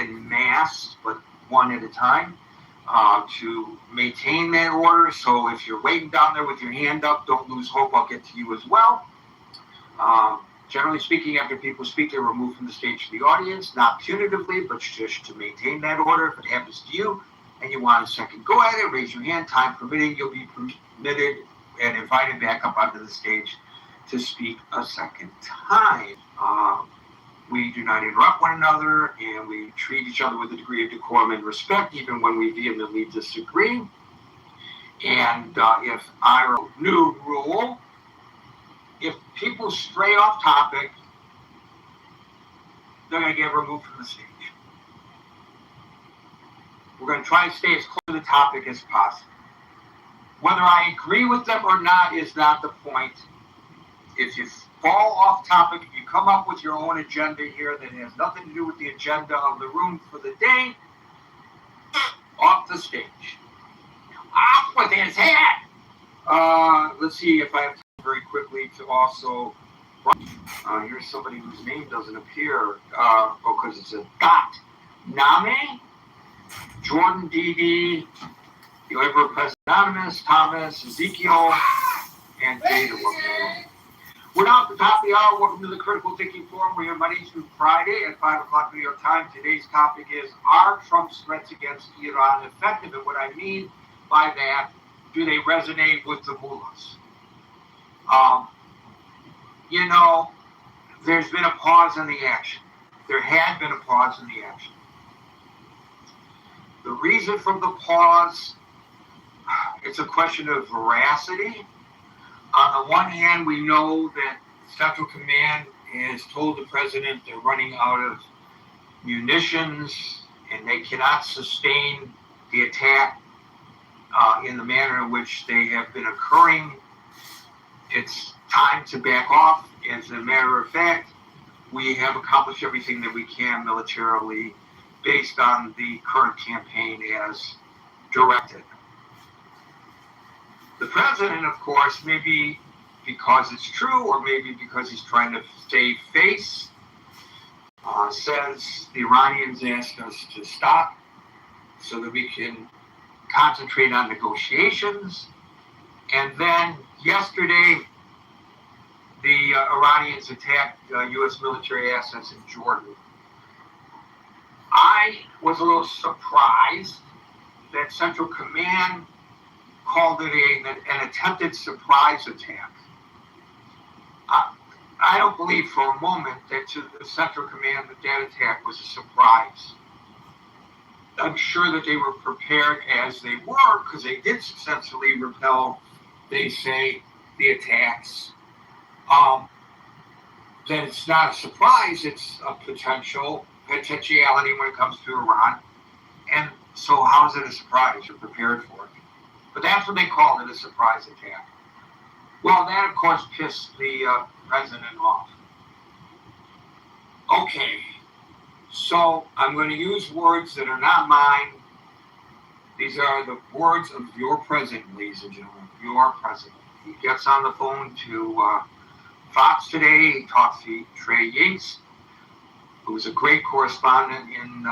in mass, but one at a time, to maintain that order. So if you're waiting down there with your hand up, don't lose hope. I'll get to you as well. Generally speaking, after people speak, they're removed from the stage to the audience, not punitively, but just to maintain that order. If it happens to you and you want a second go at it, raise your hand. Time permitting, you'll be permitted and invited back up onto the stage to speak a second time. We do not interrupt one another, and we treat each other with a degree of decorum and respect, even when we vehemently disagree. And if our new rule, if people stray off topic, they're going to get removed from the stage. We're going to try to stay as close to the topic as possible. Whether I agree with them or not is not the point. If you fall off topic, if you come up with your own agenda here that has nothing to do with the agenda of the room for the day, off the stage. Off with his head! Let's see if I have time very quickly to also... here's somebody whose name doesn't appear, because it's a dot. Name, Jordan DD, the Ever President Anonymous, Thomas, Ezekiel, and Data. We're now at the top of the hour. Welcome to the Critical Thinking Forum. We're here Monday through Friday at 5 o'clock New York time. Today's topic is, are Trump's threats against Iran effective? And what I mean by that, do they resonate with the mullahs? There's been a pause in the action. There had been a pause in the action. The reason for the pause, it's a question of veracity. On the one hand, we know that Central Command has told the president they're running out of munitions and they cannot sustain the attack in the manner in which they have been occurring. It's time to back off. As a matter of fact, we have accomplished everything that we can militarily based on the current campaign as directed. The president, of course, maybe because it's true or maybe because he's trying to save face, says the Iranians asked us to stop so that we can concentrate on negotiations. And then yesterday, the Iranians attacked U.S. military assets in Jordan. I was a little surprised that Central Command called it an attempted surprise attack. I don't believe for a moment that to the Central Command that attack was a surprise. I'm sure that they were prepared as they were, because they did successfully repel, they say, the attacks. That it's not a surprise, it's a potentiality when it comes to Iran. And so how is it a surprise? You're prepared for it. But that's what they called it, a surprise attack. Well, that, of course, pissed the president off. Okay, so I'm going to use words that are not mine. These are the words of your president, ladies and gentlemen, your president. He gets on the phone to Fox today. He talks to Trey Yates, who was a great correspondent in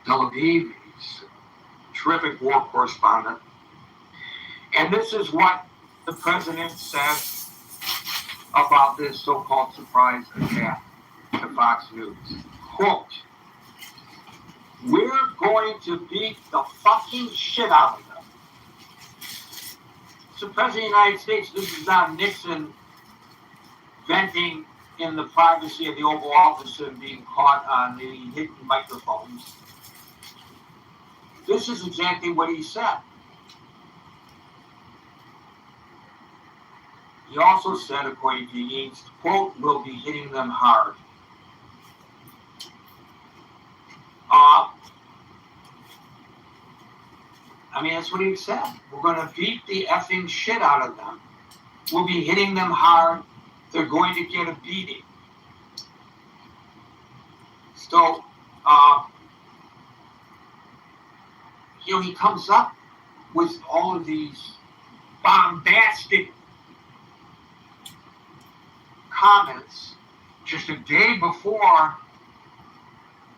Tel Aviv. He's a terrific war correspondent. And this is what the president says about this so-called surprise attack to Fox News. Quote, "We're going to beat the fucking shit out of them." So President of the United States, this is not Nixon venting in the privacy of the Oval Office and being caught on the hidden microphones. This is exactly what he said. He also said, according to Yates, quote, "We'll be hitting them hard." That's what he said. We're going to beat the effing shit out of them. We'll be hitting them hard. They're going to get a beating. So, he comes up with all of these bombastic comments just a day before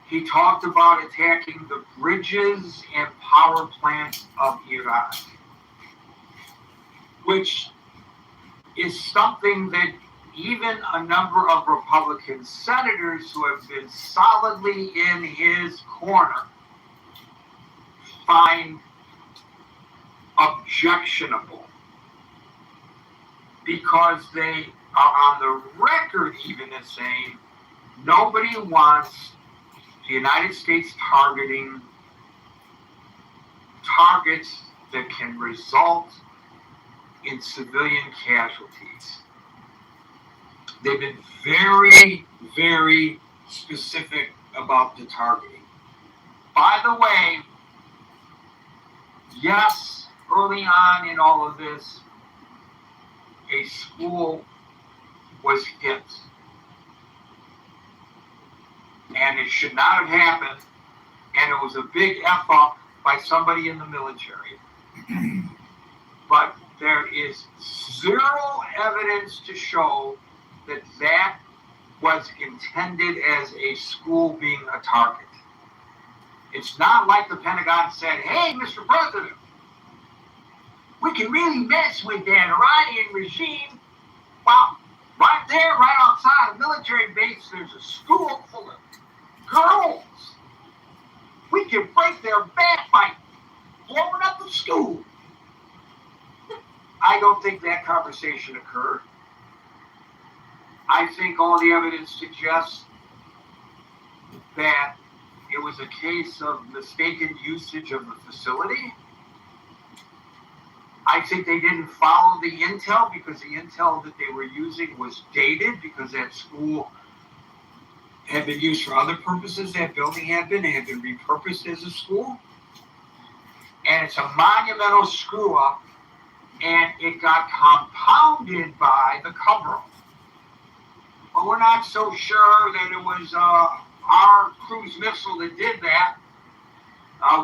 He talked about attacking the bridges and power plants of Iran, which is something that even a number of Republican senators who have been solidly in his corner find objectionable, because they are on the record even as saying nobody wants the United States targeting targets that can result in civilian casualties. They've been very, very specific about the targeting. By the way, yes, early on in all of this, a school was hit. And it should not have happened. And it was a big F up by somebody in the military. But there is zero evidence to show that that was intended as a school being a target. It's not like the Pentagon said, hey, Mr. President, we can really mess with that Iranian regime. Well, right there, right outside a military base, there's a school full of girls. We can break their back by blowing up the school. I don't think that conversation occurred. I think all the evidence suggests that it was a case of mistaken usage of the facility. I think they didn't follow the intel because the intel that they were using was dated, because that school had been used for other purposes. That building had been. It had been repurposed as a school. And it's a monumental screw up, and it got compounded by the cover-up. But we're not so sure that it was our cruise missile that did that.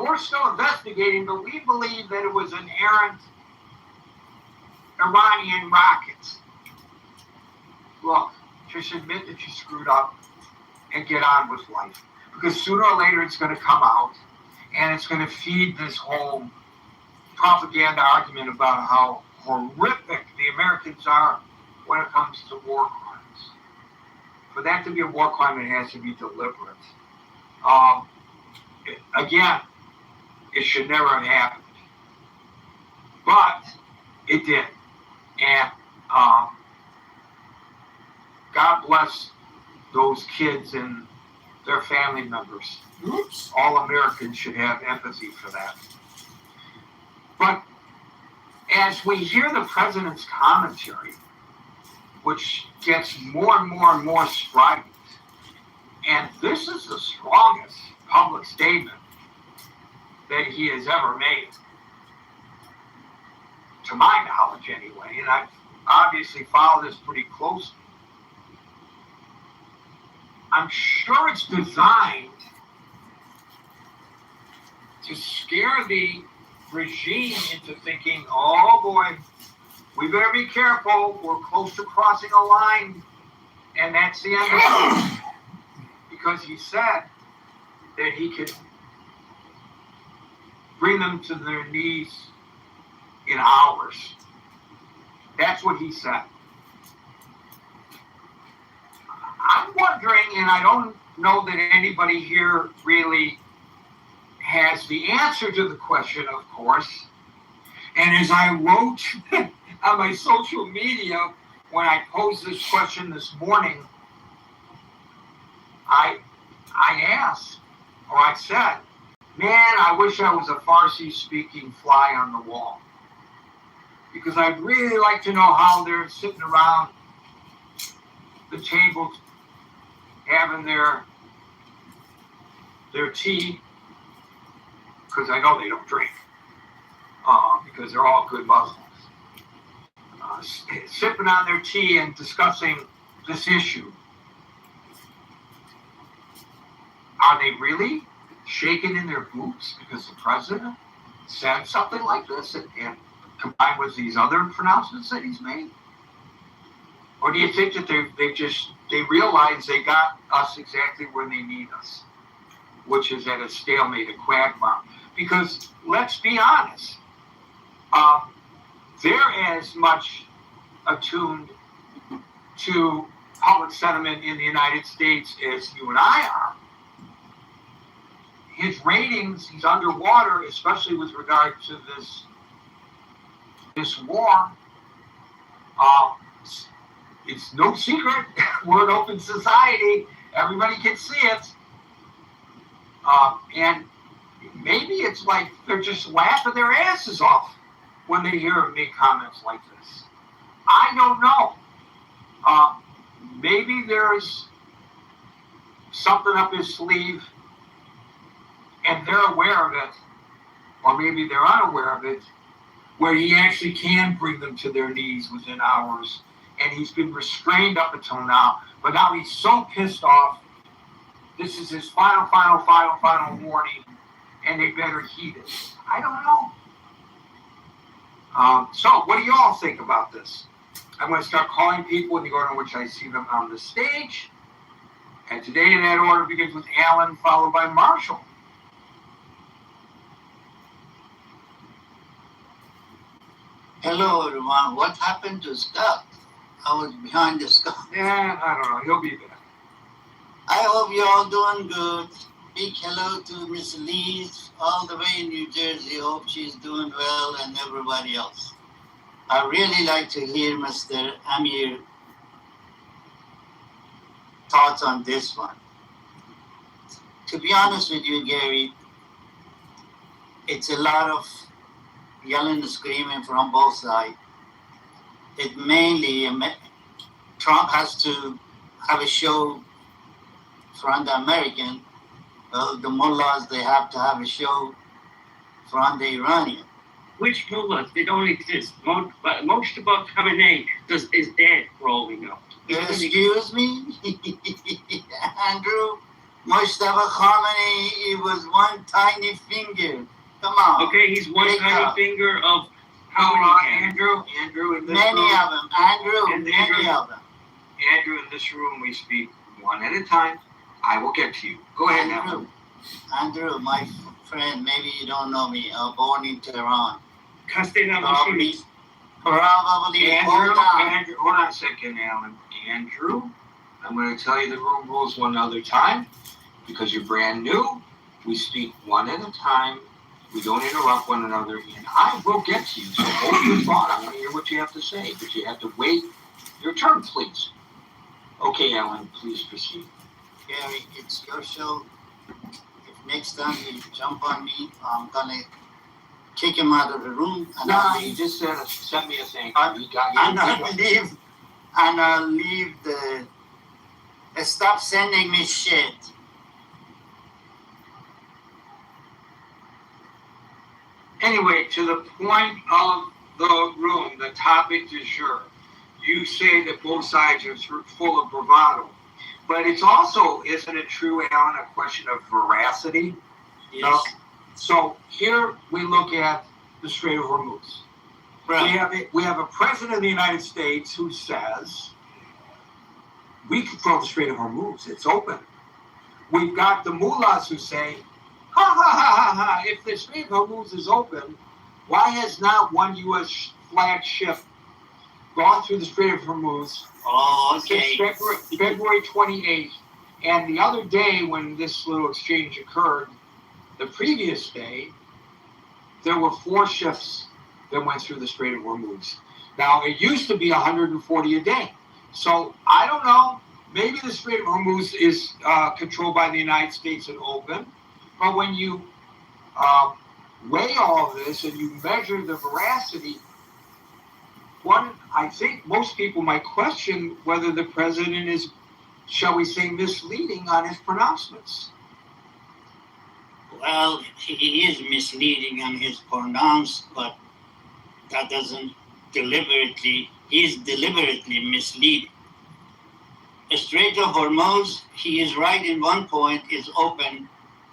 We're still investigating, but we believe that it was an errant Iranian rocket. Look, just admit that you screwed up and get on with life. Because sooner or later it's going to come out, and it's going to feed this whole propaganda argument about how horrific the Americans are when it comes to war crimes. For that to be a war crime, it has to be deliberate. Again, it should never have happened. But it did. And God bless those kids and their family members. Oops. All Americans should have empathy for that. But as we hear the president's commentary, which gets more and more and more strident, and this is the strongest public statement that he has ever made, to my knowledge anyway, and I've obviously followed this pretty closely. I'm sure it's designed to scare the regime into thinking, oh boy, we better be careful, we're close to crossing a line, and that's the end of it. Because he said that he could bring them to their knees in hours. That's what he said. I'm wondering, and I don't know that anybody here really has the answer to the question, of course. And as I wrote on my social media when I posed this question this morning, I asked, or I said, man, I wish I was a Farsi-speaking fly on the wall. Because I'd really like to know how they're sitting around the table having their tea, because I know they don't drink, because they're all good Muslims, sipping on their tea and discussing this issue. Are they really shaking in their boots because the president said something like this and combined with these other pronouncements that he's made? Or do you think that they realize they got us exactly where they need us? which is at a stalemate, a quagmire. Because let's be honest, they're as much attuned to public sentiment in the United States as you and I are. His ratings, he's underwater, especially with regard to this war. It's no secret. We're an open society. Everybody can see it. And maybe it's like they're just laughing their asses off when they hear him make comments like this. I don't know. Maybe there's something up his sleeve and they're aware of it, or maybe they're unaware of it, where he actually can bring them to their knees within hours. And he's been restrained up until now, but now he's so pissed off. This is his final warning, and they better heed it. I don't know. So what do you all think about this? I'm going to start calling people in the order in which I see them on the stage. And today in that order begins with Alan, followed by Marshall. Hello, everyone. What happened to Scott? I was behind the Scott. Yeah, I don't know. He'll be back. I hope you're all doing good. Big hello to Miss Lee's all the way in New Jersey. Hope she's doing well and everybody else. I really like to hear Mr. Amir thoughts on this one. To be honest with you, Gary, it's a lot of yelling and screaming from both sides. It mainly, Trump has to have a show from the American. Well, the mullahs, they have to have a show from the Iranian. Which mullahs? They don't exist. Most about Khamenei is dead for all we know. Excuse me? Andrew, Mustafa Khamenei, it was one tiny finger. Come on. Okay, he's one tiny finger of how many? Andrew, in this many room, of them. Andrew, many of them. Andrew, in this room, we speak one at a time. I will get to you. Go ahead, Andrew, my friend, maybe you don't know me. I was born in Tehran. Probably, Andrew, hold on. hold on a second, Alan. Andrew, I'm going to tell you the room rules one other time because you're brand new. We speak one at a time. We don't interrupt one another, and I will get to you. So hold your thought. I want to hear what you have to say, but you have to wait your turn, please. Okay, Alan, please proceed. Gary, it's your show. If next time you jump on me, I'm gonna kick him out of the room. He just sent me a thing. I'll leave the. Stop sending me shit. Anyway, to the point of the room, the topic du jour. You say that both sides are full of bravado. But it's also, isn't it true, Alan, a question of veracity? Yes. So here we look at the Strait of Hormuz. Right. We have a president of the United States who says, we control the Strait of Hormuz, it's open. We've got the mullahs who say, if the Strait of Hormuz is open, why has not one U.S. flagged ship gone through the Strait of Hormuz since February 28th? And the other day when this little exchange occurred, the previous day, there were 4 ships that went through the Strait of Hormuz. Now, it used to be 140 a day. So, I don't know. Maybe the Strait of Hormuz is controlled by the United States and open. But when you weigh all of this and you measure the veracity, I think most people might question whether the president is, shall we say, misleading on his pronouncements. Well, he is misleading on his pronouns, but that doesn't he's deliberately misleading. The Strait of Hormuz, he is right in one point, is open.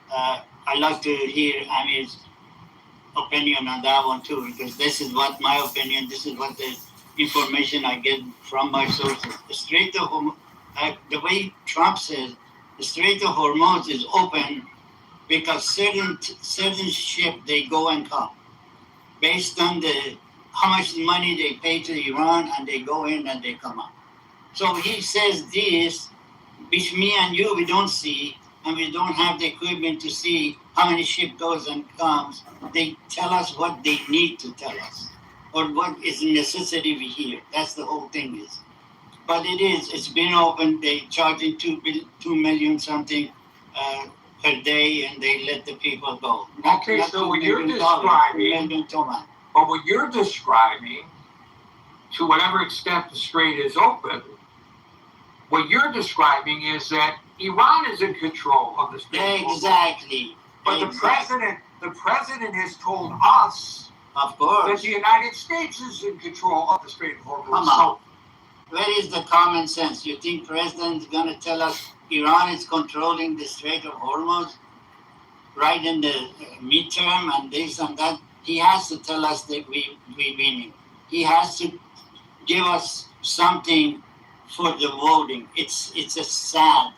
I'd like to hear Amir's opinion on that one too, because this is what my opinion, this is what the information I get from my sources. The Strait of Hormuz, the way Trump says, the Strait of Hormuz is open because certain ship they go and come based on how much money they pay to Iran, and they go in and they come out. So he says this, which me and you we don't see, and we don't have the equipment to see how many ship goes and comes. They tell us what they need to tell us, or what is necessary we hear. That's the whole thing is. But it's been open. They charging 2 million something per day, and they let the people go. Okay, so what you're describing, but what you're describing, to whatever extent the strait is open, what you're describing is that Iran is in control of the strait. Exactly. But the president has told us, of course, that the United States is in control of the Strait of Hormuz. Come on. Where is the common sense? You think president is going to tell us Iran is controlling the Strait of Hormuz right in the midterm and this and that? He has to tell us that we winning. He has to give us something for the voting. It's a sad.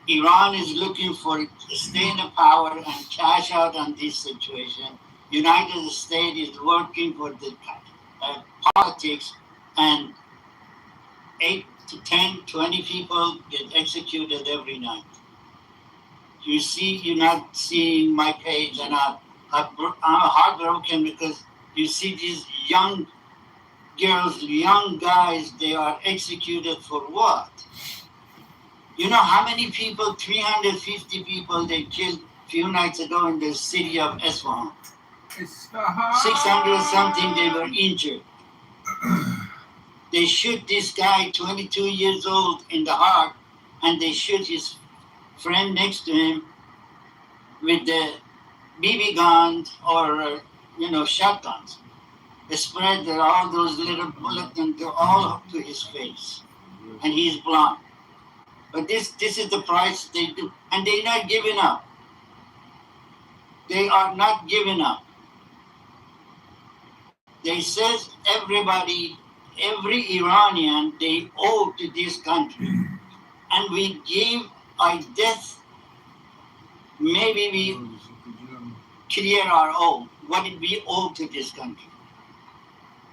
Iran is looking for stay in the power and cash out on this situation. United States is working for the politics, and 8 to 10, 20 people get executed every night. You're not seeing my page, and I'm heartbroken because you see these young girls, young guys, they are executed for what? You know how many people, 350 people they killed a few nights ago in the city of Isfahan? 600 something, they were injured. They shoot this guy, 22 years old, in the heart, and they shoot his friend next to him with the BB guns or, shotguns. They spread all those little bullets and all up to his face. And he's blind. But this is the price they do. And they're not giving up. They are not giving up. They says everybody, every Iranian, they owe to this country. And we give our death, maybe we clear our own. What did we owe to this country?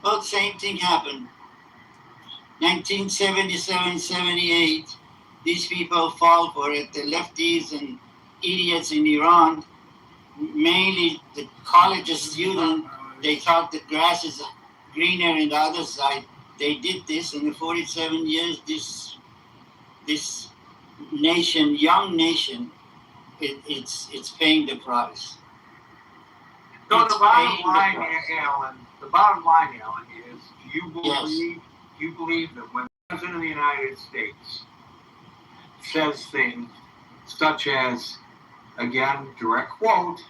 Well, same thing happened. 1977, 78, these people fall for it. The lefties and idiots in Iran, mainly the college students, they thought the grass is greener in the other side. They did this in the 47 years. This nation, young nation, it's paying the price. So the bottom line, Alan, is you believe that when the President of the United States says things such as, again, direct quote,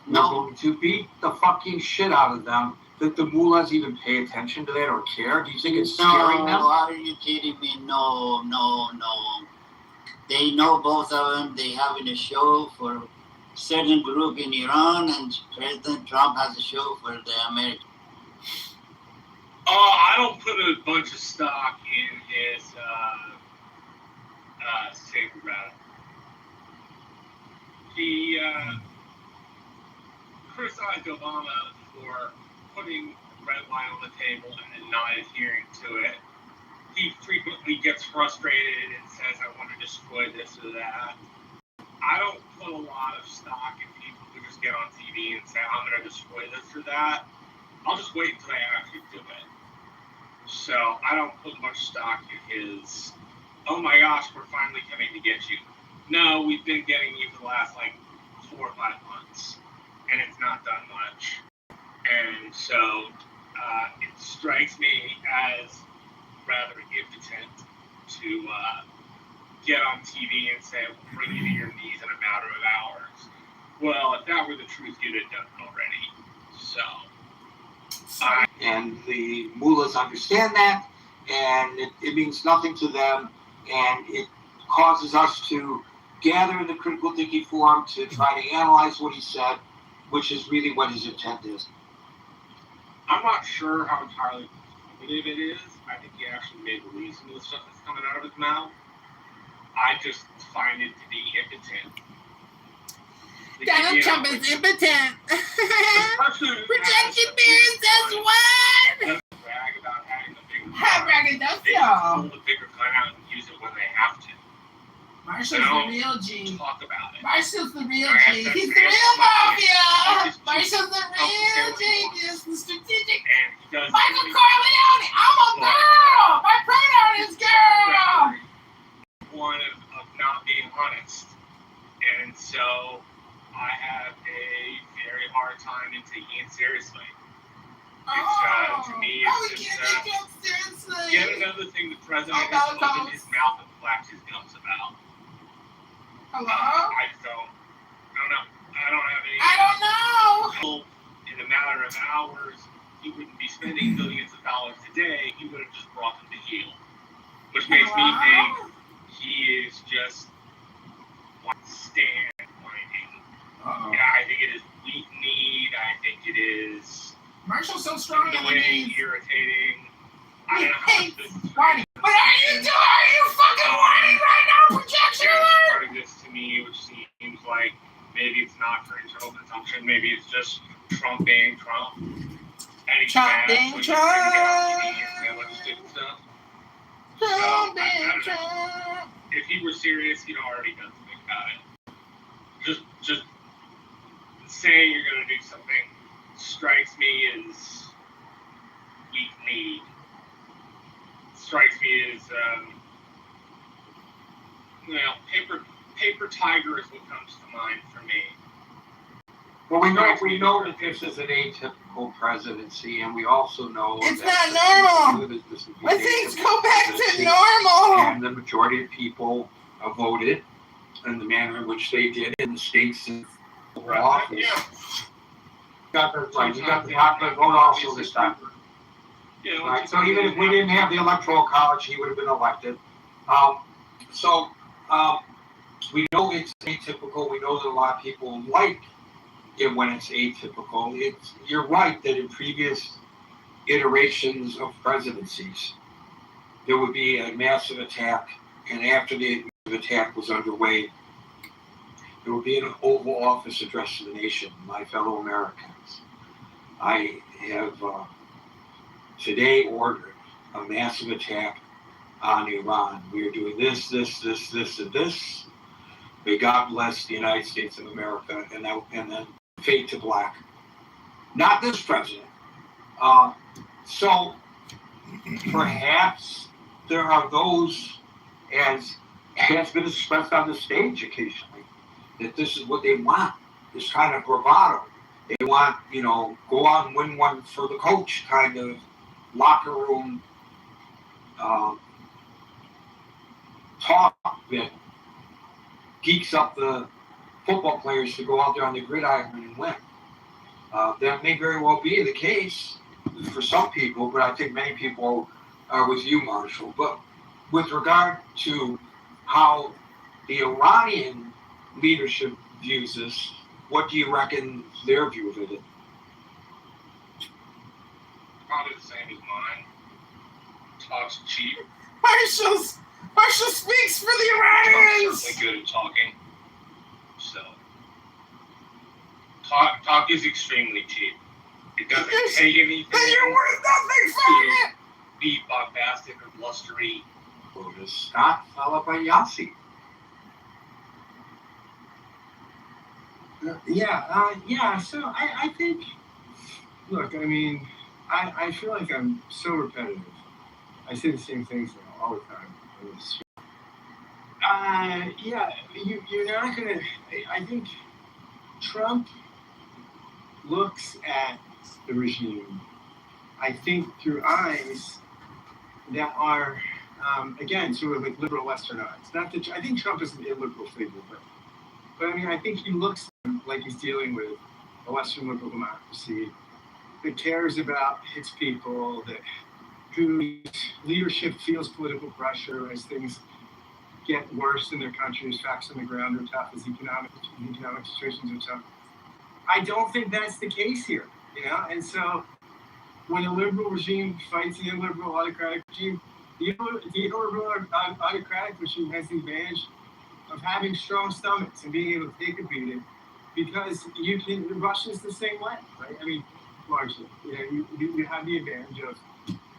we're going to beat the fucking shit out of them, that the mullahs even pay attention to that or care? Do you think it's scaring them? No, are you kidding me? No. They know both of them. They having a show for certain group in Iran, and President Trump has a show for the Americans. I don't put a bunch of stock in his statement about it. He criticized Obama for putting red wine on the table and then not adhering to it. He frequently gets frustrated and says, I want to destroy this or that. I don't put a lot of stock in people who just get on TV and say, I'm going to destroy this or that. I'll just wait until they actually do it. So I don't put much stock in his, oh my gosh, we're finally coming to get you. No, we've been getting you for the last 4 or 5 months, and it's not done much. And so it strikes me as rather impotent to get on TV and say, we'll bring you to your knees in a matter of hours. Well, if that were the truth, you'd have done it already. So. And the mullahs understand that, and it means nothing to them, and it causes us to gather in the critical thinking forum to try to analyze what he said, which is really what his intent is. I'm not sure how entirely informative it is. I think he actually may believe some of the stuff that's coming out of his mouth. I just find it to be impotent. Donald Trump is impotent. Person who Projection theory says what? doesn't brag about having the bigger Have gun. They braggadocio. just pull the bigger gun out and use it when they have to. Marshall's the real G. Talk about it. Marshall's the real G. He's the real mafia. Marshall's the real genius, the strategic. And he does Michael really Corleone. I'm a girl. My pronoun is girl. one of not being honest. And so I have a very hard time in taking it seriously. To me, it's just, seriously. yet another thing the president has opened his mouth and flapped his gums about. Hello? I don't know. I don't have any. I don't know. In a matter of hours, he wouldn't be spending billions of dollars a day. He would have just brought them to heel. Which makes me think he is just one stand finding. Yeah, I think it is weak-kneed. I think it is Marshall's so strong in the annoying, knees. irritating. I don't know how much this is Whining. What are you doing? Are you fucking whining right now? Projection alert! part of this to me, which seems like maybe it's not for internal consumption, maybe it's just Trump being Trump. And he's Trump mad, being so he's Trump. and all that stupid stuff. Trump I being don't know. Trump. If he were serious, he'd already done something about it. Just saying you're going to do something strikes me as weak-kneed. Strikes me as, paper tiger is what comes to mind for me. Well, we know that this is an atypical presidency, and we also know It's that not normal. this is When things go back to presidency, normal. and the majority of people voted in the manner in which they did in the states of office. Yeah. You got the popular vote also this time. Yeah, Right, so even if we didn't have the electoral college, he would have been elected. We know it's atypical. We know that a lot of people like it when it's atypical. You're right that in previous iterations of presidencies, there would be a massive attack, and after the attack was underway, there would be an Oval Office address to the nation, my fellow Americans. I have today ordered a massive attack on Iran. We are doing this, and this. May God bless the United States of America, and then fade to black. Not this president. So perhaps there are those, as has been expressed on the stage occasionally, that this is what they want, this kind of bravado. They want, go out and win one for the coach kind of locker room talk that geeks up the football players to go out there on the gridiron and win. That may very well be the case for some people, but I think many people are with you, Marshall. But with regard to how the Iranian leadership views this, what do you reckon their view of it is? Probably the same as mine. Talk's cheap. Marshall speaks for the Trump's Iranians. certainly good at talking. So, talk is extremely cheap. It doesn't take anything. Then you're worth nothing for it. Be bombastic or blustery. Lotus Scott, followed by Yossi. So I think, look, I mean, I feel like I'm so repetitive. I say the same things all the time. You're not gonna. I think Trump looks at the regime, I think, through eyes that are, again, sort of like liberal Western eyes. Not that I think Trump is an illiberal figure, but I mean, I think he looks like he's dealing with a Western liberal democracy that cares about its people, that whose leadership feels political pressure as things get worse in their country, as facts on the ground are tough, as economic situations are tough. I don't think that's the case here, And so, when a liberal regime fights an illiberal autocratic regime, the illiberal autocratic regime has the advantage of having strong stomachs and being able to take a beating because Russia's the same way, right? I mean, largely, you have the advantage of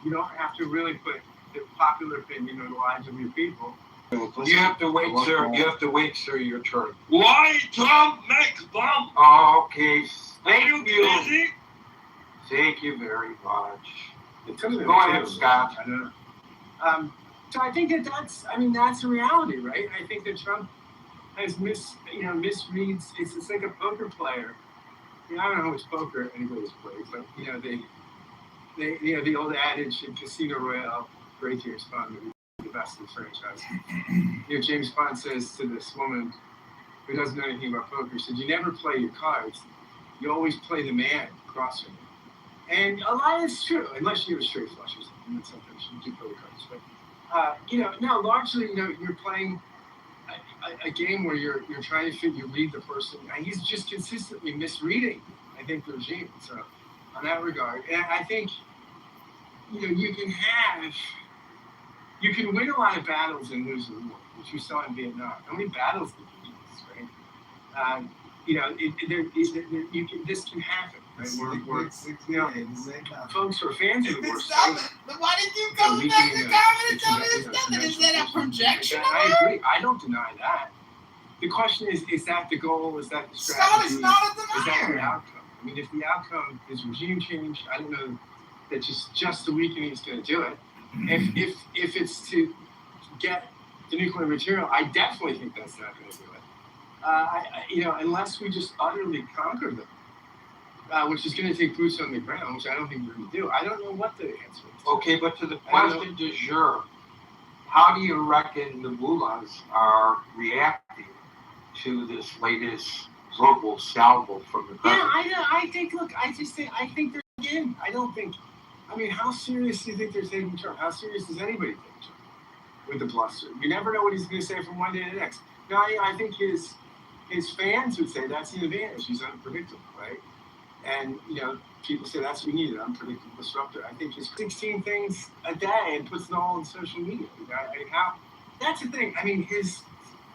you don't have to really put the popular opinion in the lives of your people. You have to wait, sir. You have to wait, sir, your turn. Why Trump makes bomb? Okay, Are you thank you. crazy? Thank you very much. Go ahead, Scott. I don't know. So I think that's a reality, right? I think that Trump has misreads. It's like a poker player. I don't know how much poker anybody's played, but the old adage in Casino Royale, great James Bond movie, the best in the franchise. James Bond says to this woman who doesn't know anything about poker, he said, "You never play your cards. You always play the man across from you." And a lot is true, unless you have a straight flush or something. Then sometimes you do play the cards, but no, largely, you're playing a game where you're trying to read the person, and he's just consistently misreading, I think, the regime. So, on that regard, and I think, you can win a lot of battles and lose a war, which we saw in Vietnam. How many battles did we lose, right? This can happen, right? Folks who are fans of the war. Stop it! But why did you come back to comment and tell me it's nothing? Is that a projection? I agree. I don't deny that. The question is that the goal? Is that the strategy? Scott is not a Is that the denier. outcome? I mean, if the outcome is regime change, I don't know that just the weakening is going to do it. If it's to get the nuclear material, I definitely think that's not going to do it. Unless we just utterly conquer them, which is going to take boots on the ground, which I don't think we're going to do. I don't know what the answer is. Okay, but to the question du jour, how do you reckon the mullahs are reacting to this latest verbal salvo from the president? I think they're in. How serious do you think they're taking Trump? How serious does anybody take Trump with the bluster? You never know what he's going to say from one day to the next. No, I think his fans would say that's the advantage. He's unpredictable, right? And, people say that's what we need, an unpredictable disruptor. I think he's 16 things a day and puts it all on social media. That's the thing.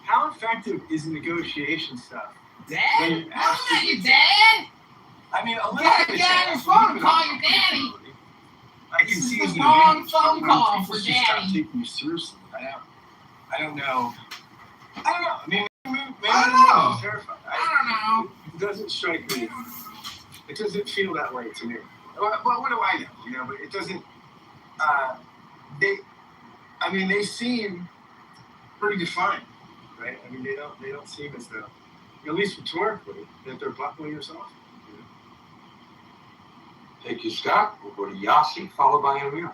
How effective is the negotiation stuff? Dad? I'm not your dad. A Gotta get on your phone and call your daddy. I can This see is his the wrong advantage. phone call People for should stop daddy. taking you seriously. I don't know. Maybe I don't know. I'm terrified. I don't know. It doesn't strike me. It doesn't feel that way to me. Well, what do I know? But it doesn't. They seem pretty defined, right? They don't seem as though, at least rhetorically, that they're buckling or something. Thank you, Scott. We'll go to Yasi, followed by Amir.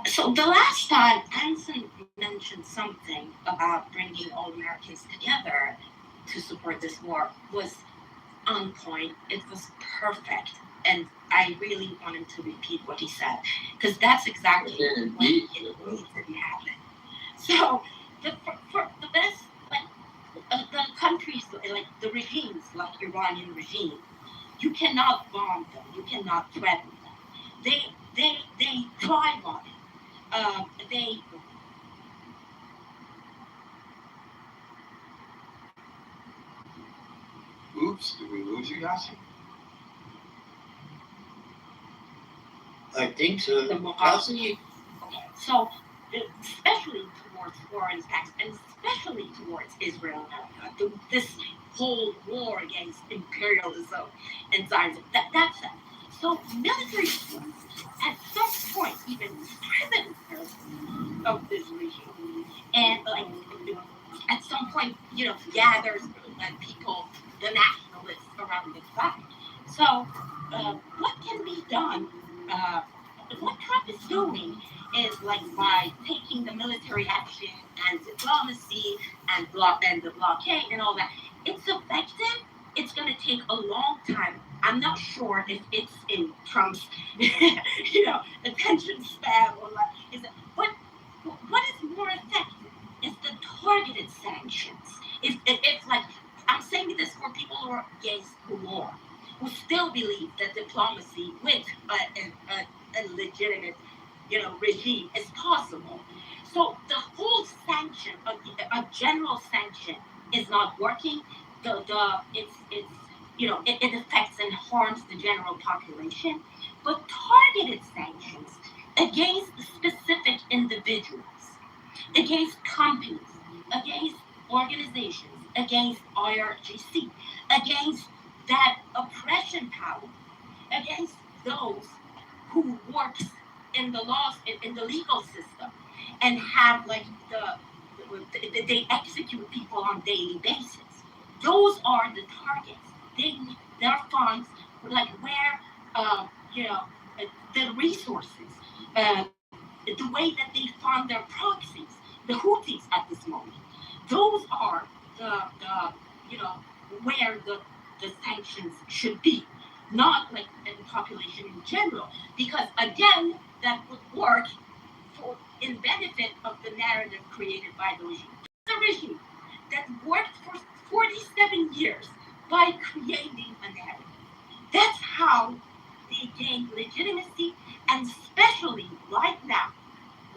So the last time Anson mentioned something about bringing all Americans together to support this war was on point. It was perfect. And I really want him to repeat what he said, because that's exactly what it needs to happen. So for the best, the countries, like the regimes, like Iranian regime, you cannot bomb them. You cannot threaten them. They thrive on it. Oops, did we lose you, Yasi? I think so. Democracy. Okay, so especially towards foreign attacks, and especially towards Israel and America, this whole war against imperialism and Zionism. That's it. So military force, at some point, even prisoners of this regime, and at some point, gathers people, the nationalists around the flag. So what can be done? What Trump is doing is by taking the military action and diplomacy and the blockade and all that. It's effective. It's going to take a long time. I'm not sure if it's in Trump's, attention span or but what is more effective is the targeted sanctions. It's I'm saying this for people who are against the war, who still believe that diplomacy with a legitimate, regime is possible. So the whole sanction, a general sanction, is not working. It affects and harms the general population. But targeted sanctions against specific individuals, against companies, against organizations, against IRGC, against that oppression power, against those who works in the laws in the legal system and have like they execute people on daily basis. Those are the targets. Their funds like where you know the resources, the way that they fund their proxies, the Houthis at this moment. Those are the where the sanctions should be, not like in the population in general, because again that would work in benefit of the narrative created by the regime. The regime that worked for 47 years by creating a narrative. That's how they gained legitimacy, and especially right now,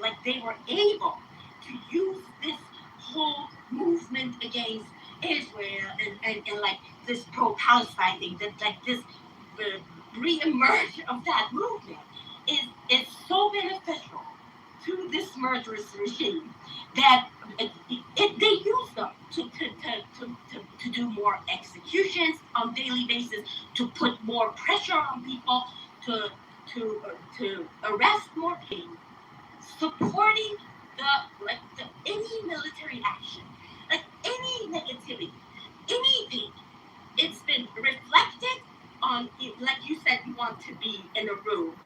like they were able to use this whole movement against Israel and like this pro-Palestine thing, that like this re-emerge of that movement is so beneficial to this murderous regime that they use them to do more executions on daily basis, to put more pressure on people, to arrest more people, supporting any military action, like any negativity, anything. It's been reflected on, like you said, you want to be in a room,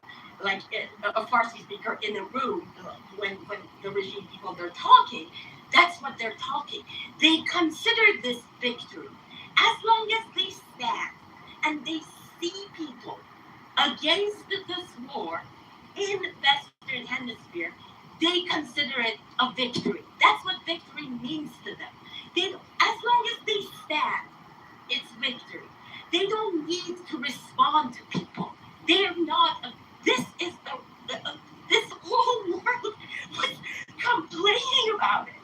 like a Farsi speaker in a room when the regime people they're talking. That's what they're talking. They consider this victory as long as they stand and they see people against this war in the Western Hemisphere. They consider it a victory. That's what victory means to them. As long as they stand, it's victory. They don't need to respond to people. They're not. This is this whole world was complaining about it.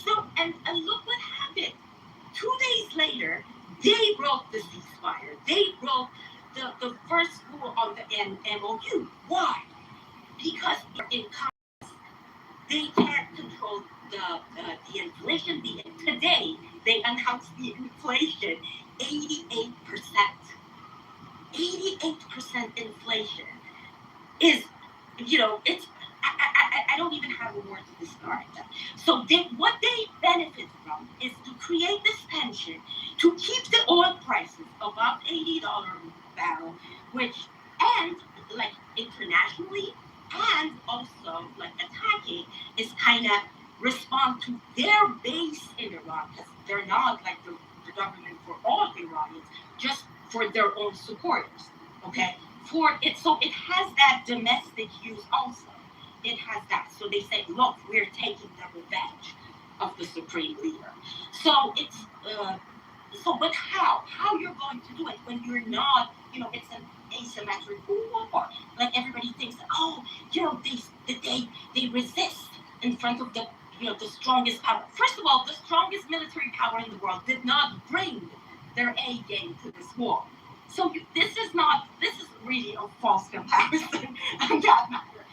So and look what happened. 2 days later, they broke the ceasefire. They broke the first rule on the MOU. Why? Because in they can't control the inflation. Today, they announced the inflation 88%. 88% inflation is, it's, I don't even have a word to describe that. So what they benefit from is to create this tension to keep the oil prices above $80 a barrel, and like internationally, and also like attacking is kind of respond to their base in Iran, because they're not like the government for all Iranians, just for their own supporters. Okay, so it has that domestic use also. It has that. So they say, look, we're taking the revenge of the supreme leader. So it's but how you're going to do it when you're not, it's an asymmetric war. Like everybody thinks, they resist in front of the strongest power. First of all, the strongest military power in the world did not bring their A game to this war. So this is really a false comparison on that matter.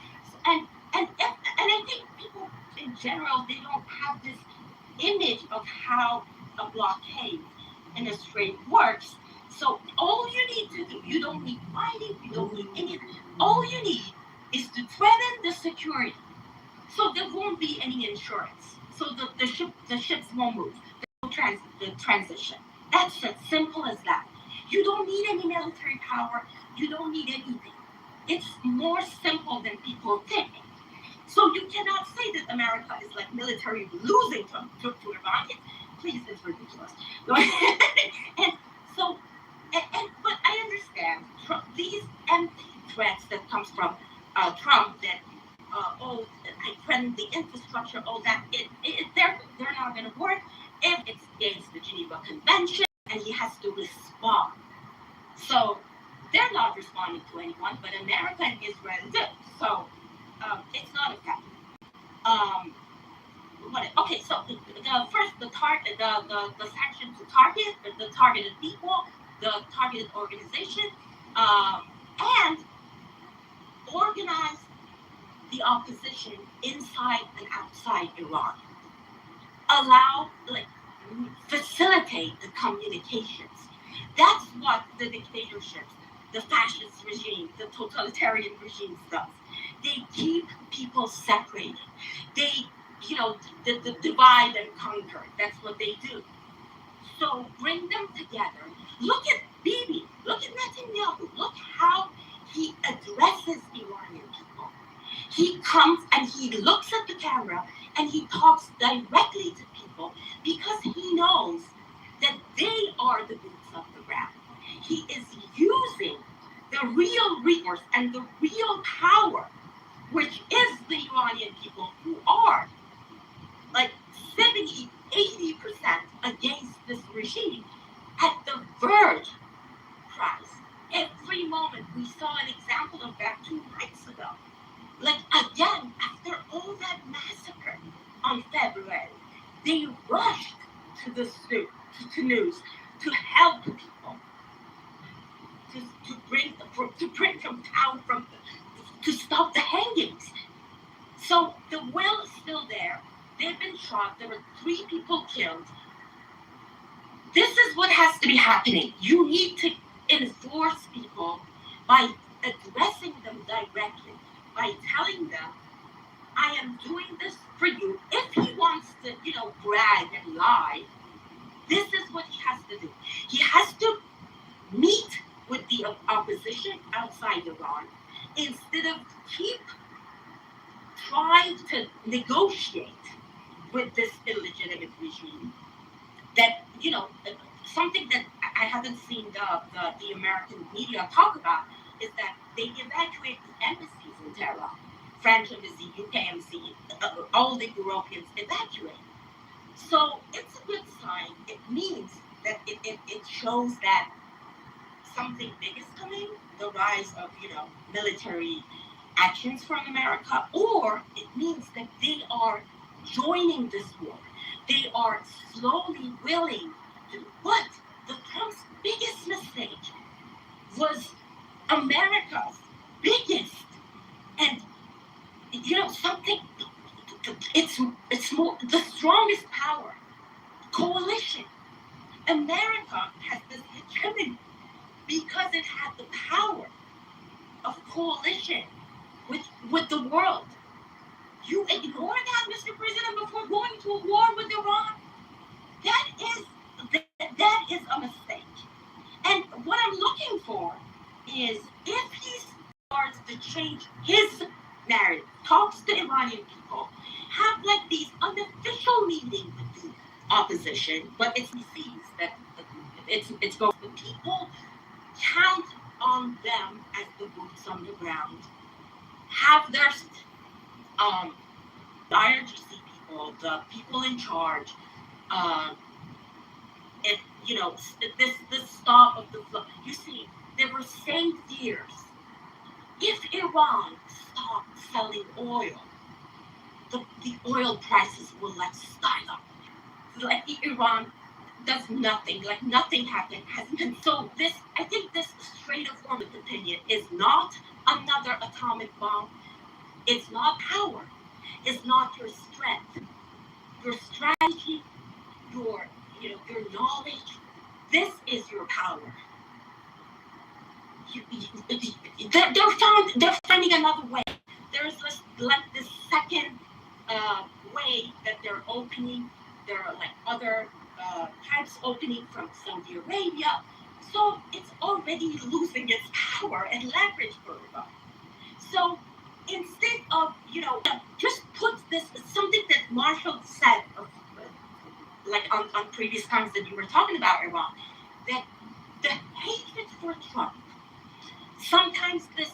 And I think people in general, they don't have this image of how a blockade in a strait works. So all you need to do, you don't need fighting, you don't need anything. All you need is to threaten the security. So there won't be any insurance. So the ships won't move. The transition. That's as simple as that. You don't need any military power. You don't need anything. It's more simple than people think. So you cannot say that America is like military losing to Iran. Please, it's ridiculous. But I understand these empty threats that comes from Trump that I threaten the infrastructure, all that. They're not going to work if it's against the Geneva Convention, and he has to respond. So they're not responding to anyone, but America and Israel do. So it's not effective. Okay, so the first the sanctions to target the targeted people, the targeted organization, and organize the opposition inside and outside Iran. Allow, facilitate the communications. That's what the dictatorships, the fascist regime, the totalitarian regimes does. They keep people separated. They, the divide and conquer. That's what they do. So bring them together. Look at Bibi. Look at Netanyahu. Look how he addresses Iranian people. He comes and he looks at the camera and he talks directly to people because he knows that they are the boots of the ground. He is using the real resource and the real power, which is the Iranian people who are like 70, 80% against this regime at the verge of crisis. Every moment we saw an example of that 2 nights ago. Like again, after all that massacre on February, they rushed to the news to help people, to bring from town, to stop the hangings. So the will is still there. They've been shot. There were 3 people killed. This is what has to be happening. You need to enforce people by addressing them directly, by telling them, I am doing this for you. If he wants to, brag and lie, this is what he has to do. He has to meet with the opposition outside Iran instead of keep trying to negotiate with this illegitimate regime. That, something that I haven't seen the American media talk about is that they evacuate the embassies in Tehran. French embassy, UK embassy, all the Europeans evacuate. So it's a good sign. It means that it shows that something big is coming, the rise of, military actions from America, or it means that they are joining this war. They are slowly willing to. But the Trump's biggest mistake was America's biggest, and something. It's more the strongest power coalition. America has this hegemony because it had the power of coalition with the world. You ignore that, Mr. President, before going to a war with Iran. That is a mistake. And what I'm looking for is if he starts to change his narrative, talks to Iranian people, have like these unofficial meetings with the opposition, but he sees that it's going. The people count on them as the boots on the ground. Have their IRGC people, the people in charge, this stop of the flow. You see, there were same fears. If Iran stopped selling oil, the oil prices will skyrocket. Like Iran does nothing, like nothing happened, hasn't been. So I think this straightforward opinion is not another atomic bomb. It's not power. It's not your strength, your strategy, your knowledge. This is your power. They're finding another way. There's this second way that they're opening. There are other types opening from Saudi Arabia. So it's already losing its power and leverage for Iran. So instead of, just put this, something that Marshall said, on previous times that you were talking about Iran, that the hatred for Trump, sometimes this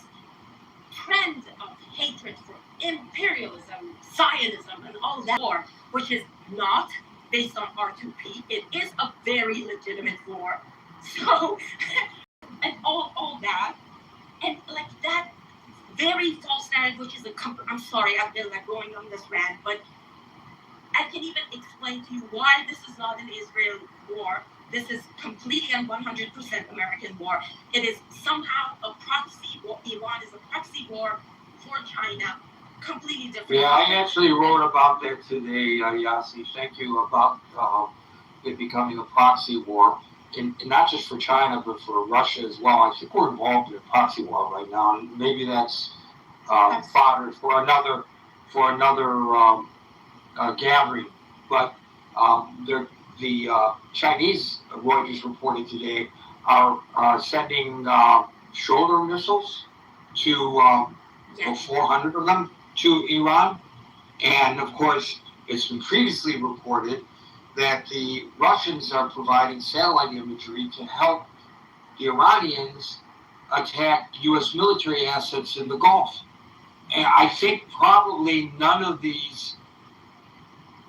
trend of hatred for imperialism, Zionism, and all that war, which is not based on R2P, it is a very legitimate war. So, and all that, and that very false narrative, which is I'm sorry, I've been going on this rant, but I can even explain to you why this is not an Israel war. This is completely and 100% American war. It is somehow a proxy war. Iran is a proxy war for China. Completely different. Yeah, I actually wrote about that today, Yassi. Thank you, about it becoming a proxy war, and not just for China, but for Russia as well. I think we're involved in a proxy war right now, and maybe that's fodder for another gathering. But the Chinese, Reuters reported today, are sending shoulder missiles to 400 of them to Iran. And of course, it's been previously reported that the Russians are providing satellite imagery to help the Iranians attack U.S. military assets in the Gulf. And I think probably none of these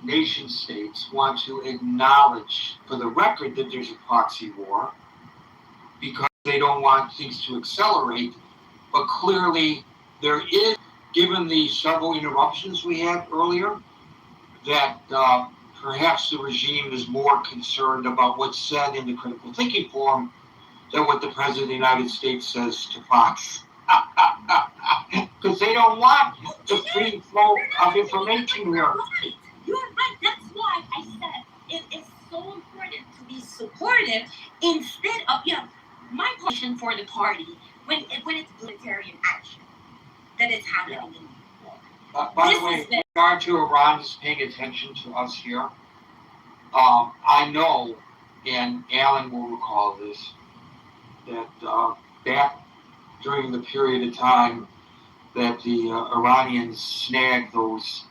nation states want to acknowledge for the record that there's a proxy war because they don't want things to accelerate. But clearly there is, given the several interruptions we had earlier, that perhaps the regime is more concerned about what's said in the critical thinking forum than what the President of the United States says to Fox. Because they don't want the free flow of information here. Right. You're right. That's why I said it is so important to be supportive instead of, my question for the party when it's military action that is happening in the war. By the way, in regard to Iran is paying attention to us here, I know, and Alan will recall this, that back during the period of time that the Iranians snagged those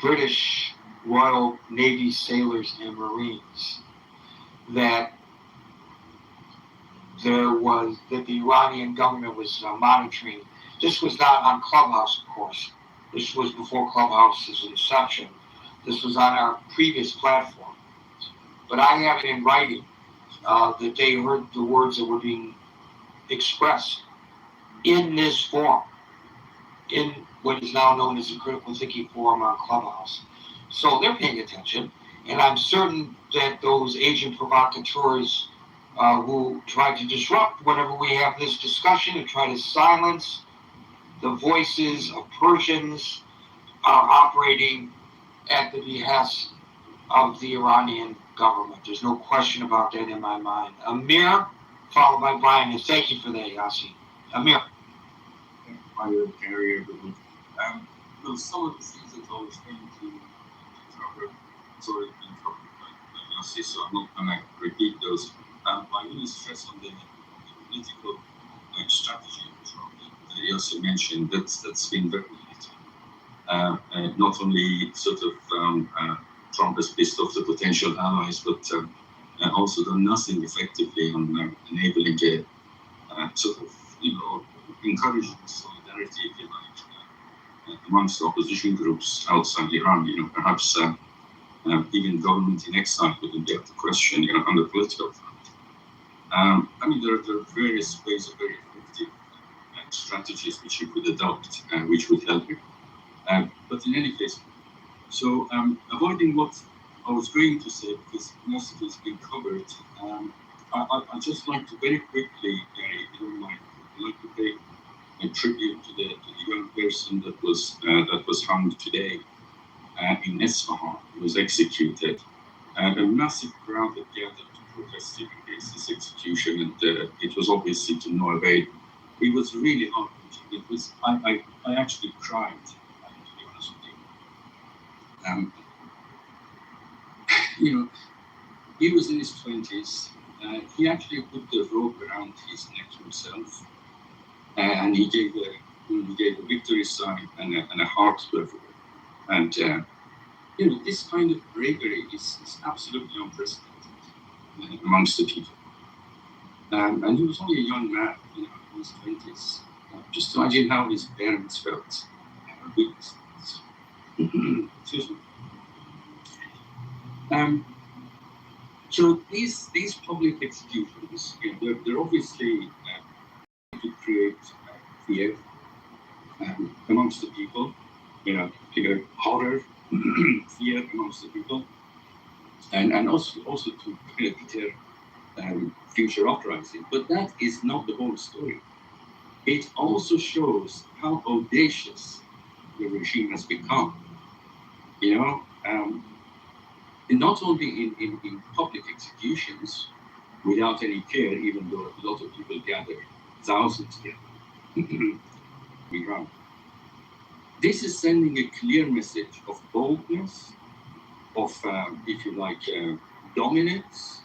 British Royal Navy sailors and Marines, that the Iranian government was monitoring. This was not on Clubhouse, of course. This was before Clubhouse's inception. This was on our previous platform. But I have it in writing that they heard the words that were being expressed in this forum, in what is now known as the Critical Thinking Forum on Clubhouse. So they're paying attention, and I'm certain that those agent provocateurs who try to disrupt whenever we have this discussion and try to silence the voices of Persians are operating at the behest of the Iranian government. There's no question about that in my mind. Amir, followed by Brian, and thank you for that, Yassi. Amir. Hi, Gary, everyone. Well, some of the things that I was going to cover, sorry, Yassi, so I'm not going to repeat those. I really stress on the political strategy of Trump that Yassi mentioned. That's been very limited. Not only sort of Trump has pissed off the potential allies, but also done nothing effectively on enabling a sort of, encouraging solidarity, if you like, amongst opposition groups outside Iran. Perhaps even government in exile wouldn't get the question, on the political front. There are various ways of very effective strategies which you could adopt, which would help you. But in any case, so avoiding what I was going to say, because most of it's been covered, I'd just like to very quickly, Gary, if you don't mind, I'd like to pay a tribute to the young person that was hung today in Isfahan. He was executed. A massive crowd had gathered to protest against this execution, and it was obviously to no avail. It was really hard. It was. I actually cried. To be honest with you. He was in his 20s. He actually put the rope around his neck himself, and he gave a victory sign and a heart to everyone. And this kind of bravery is absolutely unprecedented amongst the people. And he was only a young man, in his 20s. Just imagine how his parents felt. Excuse me. So these public executions, they're obviously to create fear amongst the people, horror fear amongst the people, and also to deter future uprising. But that is not the whole story. It also shows how audacious the regime has become. You know, not only in public executions without any care, even though a lot of people gather, thousands gather, Iran. This is sending a clear message of boldness, of, if you like, dominance,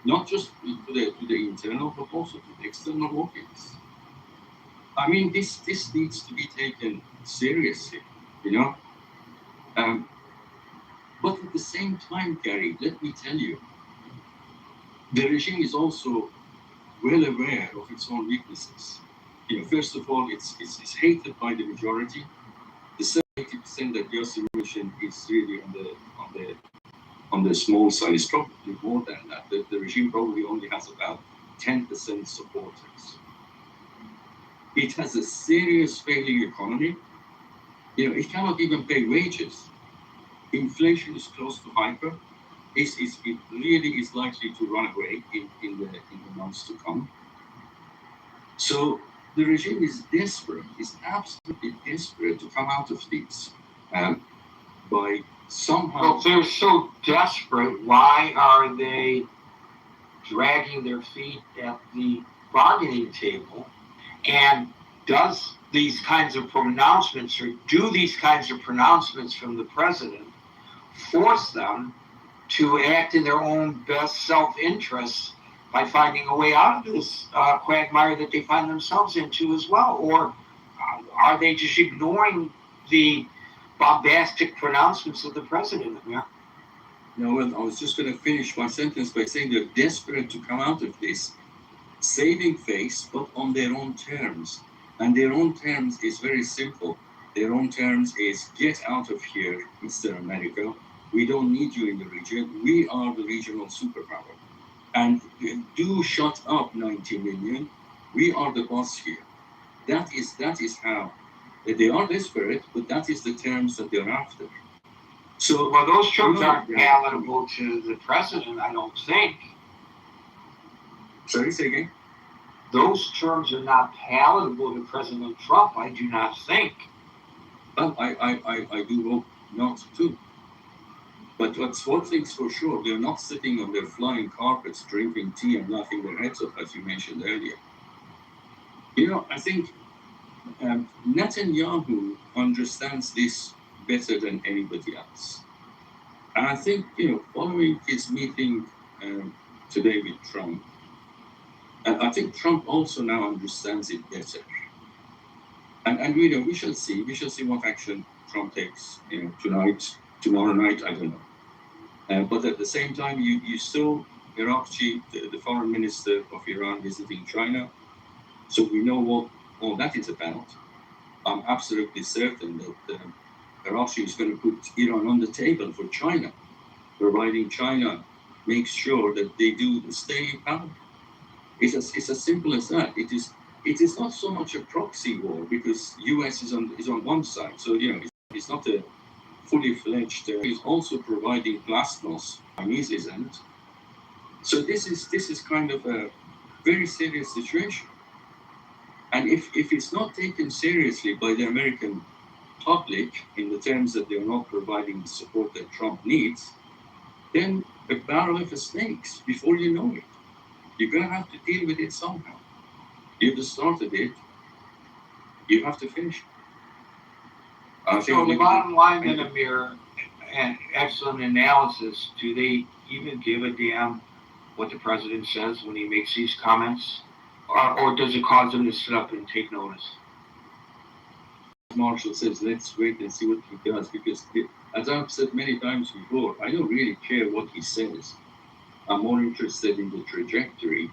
not just to the internal, but also to the external workings. I mean, this needs to be taken seriously, you know. But at the same time, Gary, let me tell you, the regime is also well aware of its own weaknesses. You know, first of all, it's hated by the majority. The 70% that Yasser mentioned is really on the small side. It's probably more than that. The regime probably only has about 10% supporters. It has a serious failing economy. You know, it cannot even pay wages. Inflation is close to hyper. It really is likely to run away in the months to come. So the regime is desperate, is absolutely desperate to come out of this by somehow. Well, if they're so desperate, why are they dragging their feet at the bargaining table? And does these kinds of pronouncements, or do these kinds of pronouncements from the president force them to act in their own best self-interest by finding a way out of this quagmire that they find themselves into as well? Or are they just ignoring the bombastic pronouncements of the president? Yeah. No, well, I was just going to finish my sentence by saying they're desperate to come out of this, saving face, but on their own terms. And their own terms is very simple. Their own terms is, get out of here, Mr. America. We don't need you in the region. We are the regional superpower. And do shut up, 90 million. We are the boss here. That is how they are desperate, but that is the terms that they're after. So, well, those terms aren't palatable to the president, I don't think. Sorry, say again? Those terms are not palatable to President Trump, I do not think. Well, I do hope not too. But what's one thing's for sure, they're not sitting on their flying carpets drinking tea and laughing their heads off, as you mentioned earlier. You know, I think Netanyahu understands this better than anybody else. And I think, you know, following his meeting today with Trump, and I think Trump also now understands it better. And you know, we shall see what action Trump takes, you know, tonight, tomorrow night, I don't know. But at the same time, you saw Irakchi, the foreign minister of Iran, visiting China. So we know what all that is about. I'm absolutely certain that Irakchi is going to put Iran on the table for China, providing China makes sure that they do stay in power. It's as simple as that. It is not so much a proxy war because US is on one side. So you know it's not a fully fledged. It's also providing plasmas. Chinese isn't. So this is kind of a very serious situation. And if it's not taken seriously by the American public in the terms that they're not providing the support that Trump needs, then a barrel of snakes before you know it. You're going to have to deal with it somehow. You've started it, you have to finish it. So the bottom line then, Amir, and excellent analysis, do they even give a damn what the president says when he makes these comments? Or does it cause them to sit up and take notice? Marshall says, let's wait and see what he does, because as I've said many times before, I don't really care what he says. I'm more interested in the trajectory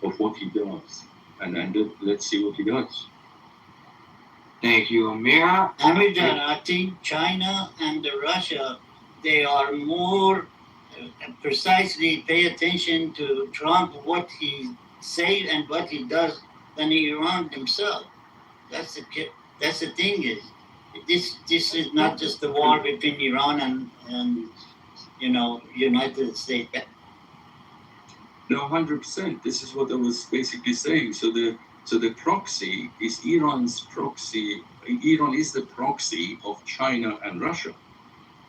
of what he does. And let's see what he does. Thank you, Amir. Amidan, I think China and Russia, they are more precisely pay attention to Trump, what he says and what he does, than Iran himself. That's the thing is, this is not just the war between Iran and United States. No, 100%. This is what I was basically saying. So the proxy is Iran's proxy. Iran is the proxy of China and Russia,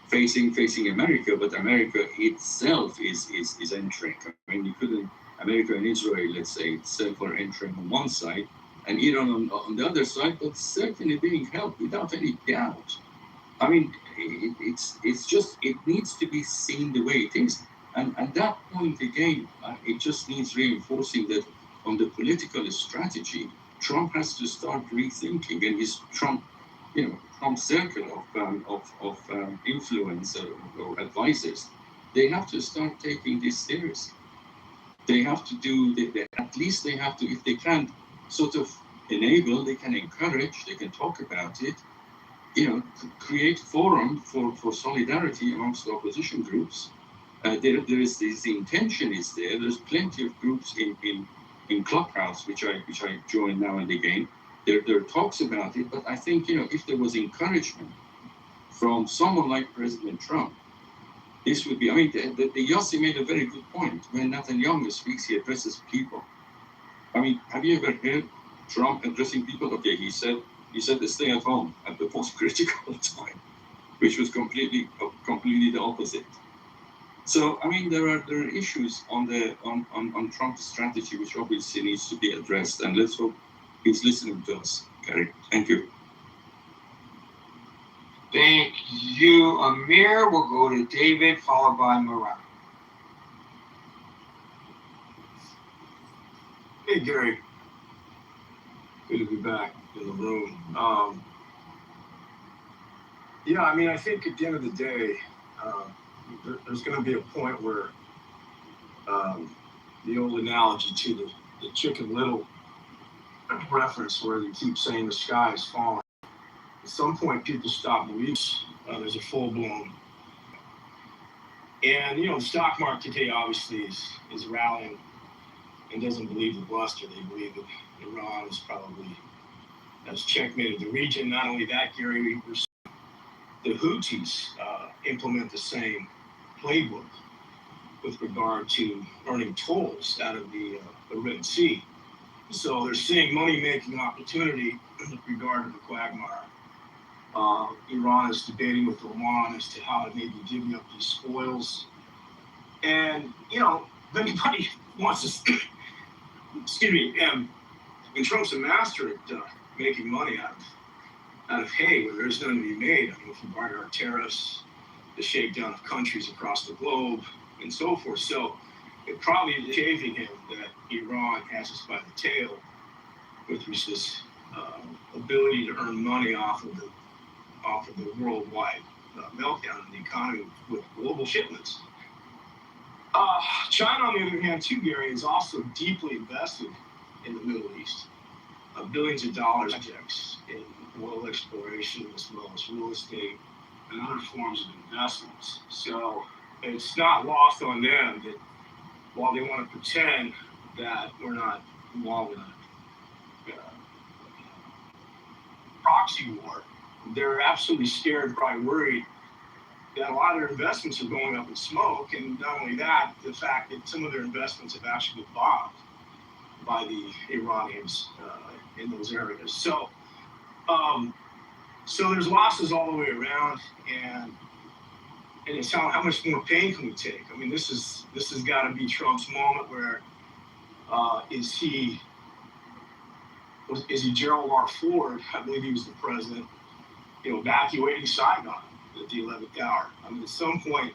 facing America, but America itself is entering. I mean, you couldn't. America and Israel, let's say, itself are entering on one side, and Iran on the other side, but certainly being helped without any doubt. I mean, it's just, it needs to be seen the way it is. And at that point, again, it just needs reinforcing that on the political strategy, Trump has to start rethinking, and his Trump's circle of influence or advisors, they have to start taking this seriously. They have to do, at least they have to, if they can't sort of enable, they can encourage, they can talk about it, create forum for solidarity amongst the opposition groups. There is this, the intention is there. There's plenty of groups in Clubhouse, which I join now and again. There are talks about it, but I think, if there was encouragement from someone like President Trump, this would be, I mean, the Yossi made a very good point. When Netanyahu speaks, he addresses people. I mean, have you ever heard Trump addressing people? Okay, he said to stay at home at the most critical time, which was completely the opposite. So, I mean, there are issues on Trump's strategy which obviously needs to be addressed, and let's hope he's listening to us, Gary. Thank you. Thank you, Amir. We'll go to David, followed by Moran. Hey, Gary. Good to be back in the room. Yeah, I mean, I think at the end of the day, there's going to be a point where the old analogy to the Chicken Little reference, where you keep saying the sky is falling. At some point, people stop believing there's a full-blown. And, the stock market today obviously is rallying and doesn't believe the bluster. They believe that Iran has checkmated the region. Not only that, Gary, we're seeing the Houthis implement the same playbook with regard to earning tolls out of the Red Sea. So they're seeing money-making opportunity with regard to the quagmire. Iran is debating with Oman as to how to maybe divvy up these spoils. And, if anybody wants to, excuse me, and Trump's a master at making money out of hay where there's none to be made. I mean, if you barter our tariffs, the shakedown of countries across the globe, and so forth. So it probably is shaving him that Iran has us by the tail with this ability to earn money off of the worldwide meltdown in the economy with global shipments. China, on the other hand, too, Gary, is also deeply invested in the Middle East. Billions of dollars projects in oil exploration as well as real estate and other forms of investments. So it's not lost on them that while they want to pretend that we're not involved in a proxy war, they're absolutely scared, probably worried that a lot of their investments are going up in smoke. And not only that, the fact that some of their investments have actually been bombed by the Iranians in those areas. So there's losses all the way around, and it's how much more pain can we take? I mean, this has got to be Trump's moment where is he Gerald R. Ford? I believe he was the president, evacuating Saigon at the 11th hour. I mean, at some point,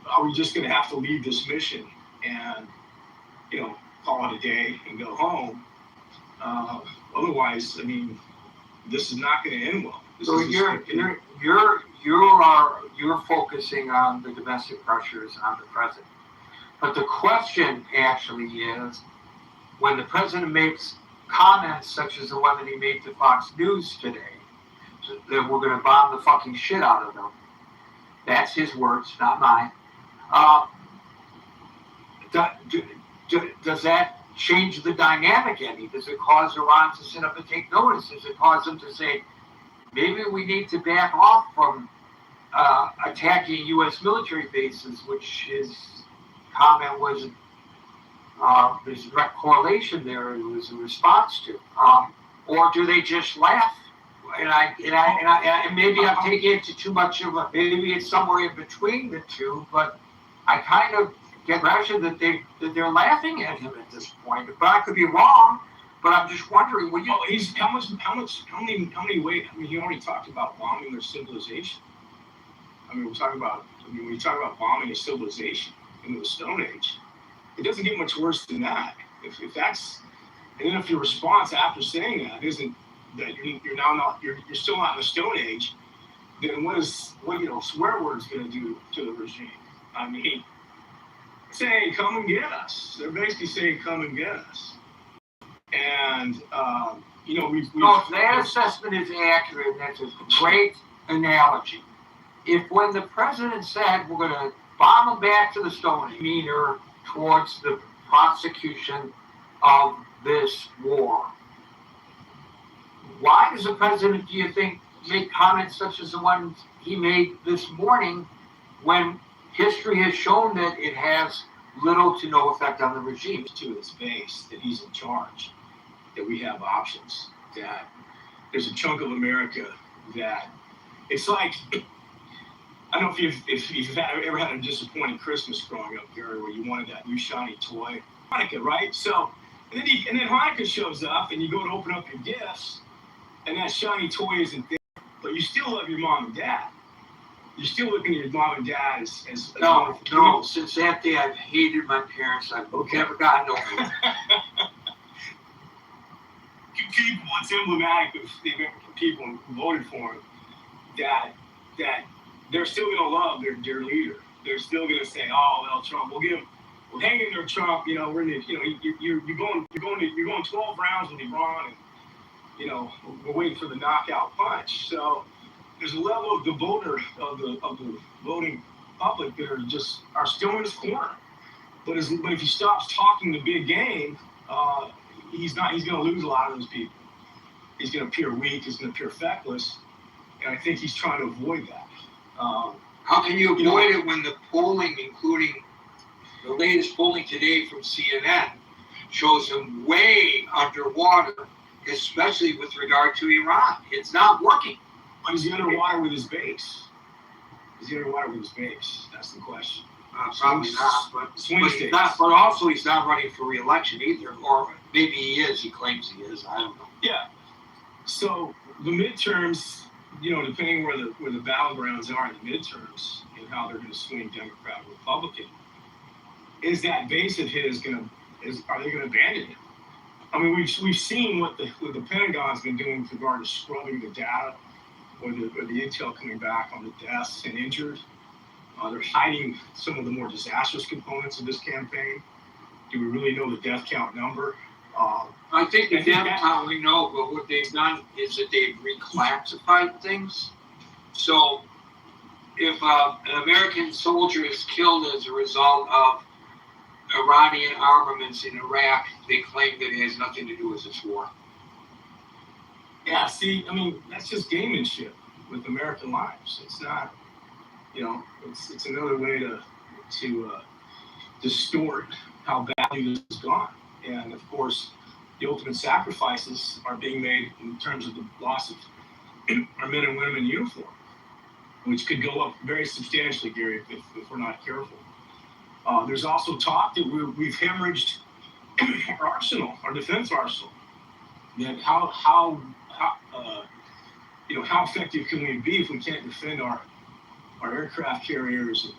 are we just going to have to leave this mission and, call it a day and go home? Otherwise, I mean, this is not going to end well. So you're focusing on the domestic pressures on the president. But the question actually is, when the president makes comments such as the one that he made to Fox News today, that we're going to bomb the fucking shit out of them. That's his words, not mine. Does that change the dynamic any? Does it cause Iran to sit up and take notice? Does it cause them to say, maybe we need to back off from attacking U.S. military bases, which his comment was, there's a direct correlation there. It was a response to, or do they just laugh? And maybe I'm taking it to too much of a. Maybe it's somewhere in between the two, but I kind of get the impression that they're laughing at him at this point. But I could be wrong. But I'm just wondering, would you? Oh, he's how many weight? I mean, he already talked about bombing their civilization. I mean, when you talk about bombing a civilization into the Stone Age, it doesn't get much worse than that. If that's, and then if your response after saying that isn't that you're still not in the Stone Age, then what swear words going to do to the regime? I mean, saying come and get us. They're basically saying come and get us. And we've no, if that assessment is accurate, that's a great analogy. If when the president said we're going to bomb them back to the Stone Age, meaner towards the prosecution of this war, why does the president, do you think, make comments such as the ones he made this morning when history has shown that it has little to no effect on the regime? To its base, that he's in charge, that we have options, that there's a chunk of America that it's like, I don't know if you've ever had a disappointing Christmas growing up, Gary, where you wanted that new shiny toy. Hanukkah, right? So, and then Hanukkah shows up, and you go to open up your gifts, and that shiny toy isn't there, but you still love your mom and dad. You're still looking at your mom and dad as no. Since that day, I've hated my parents. I've never gotten over it. People, it's emblematic of the American people who voted for him, that they're still going to love their leader. They're still going to say, "Oh, well, Trump, we'll hang in there, Trump. You're going 12 rounds with Iran, and we're waiting for the knockout punch." So there's a level of the voting public that are still in his corner. But if he stops talking the big game, he's going to lose a lot of those people. He's going to appear weak. He's going to appear feckless, and I think he's trying to avoid that. How can you avoid it when the polling, including the latest polling today from CNN, shows him way underwater, especially with regard to Iran? It's not working. But is he underwater with his base? That's the question. Probably not, but also he's not running for re-election either, or maybe he is. He claims he is. I don't know. Yeah. So the midterms, depending where the battlegrounds are in the midterms and how they're going to swing Democrat or Republican, is that base of his are they going to abandon him? I mean, we've seen what the Pentagon's been doing with regard to scrubbing the data or the intel coming back on the deaths and injured. They're hiding some of the more disastrous components of this campaign. Do we really know the death count number? I think the death count we know, but what they've done is that they've reclassified things. So if an American soldier is killed as a result of Iranian armaments in Iraq, they claim that it has nothing to do with this war. Yeah, see, I mean, that's just gamemanship with American lives. It's not, it's another way to distort how badly this has gone. And of course, the ultimate sacrifices are being made in terms of the loss of our men and women in uniform, which could go up very substantially, Gary, if we're not careful. There's also talk that we've hemorrhaged our arsenal, our defense arsenal. That how effective can we be if we can't defend our aircraft carriers and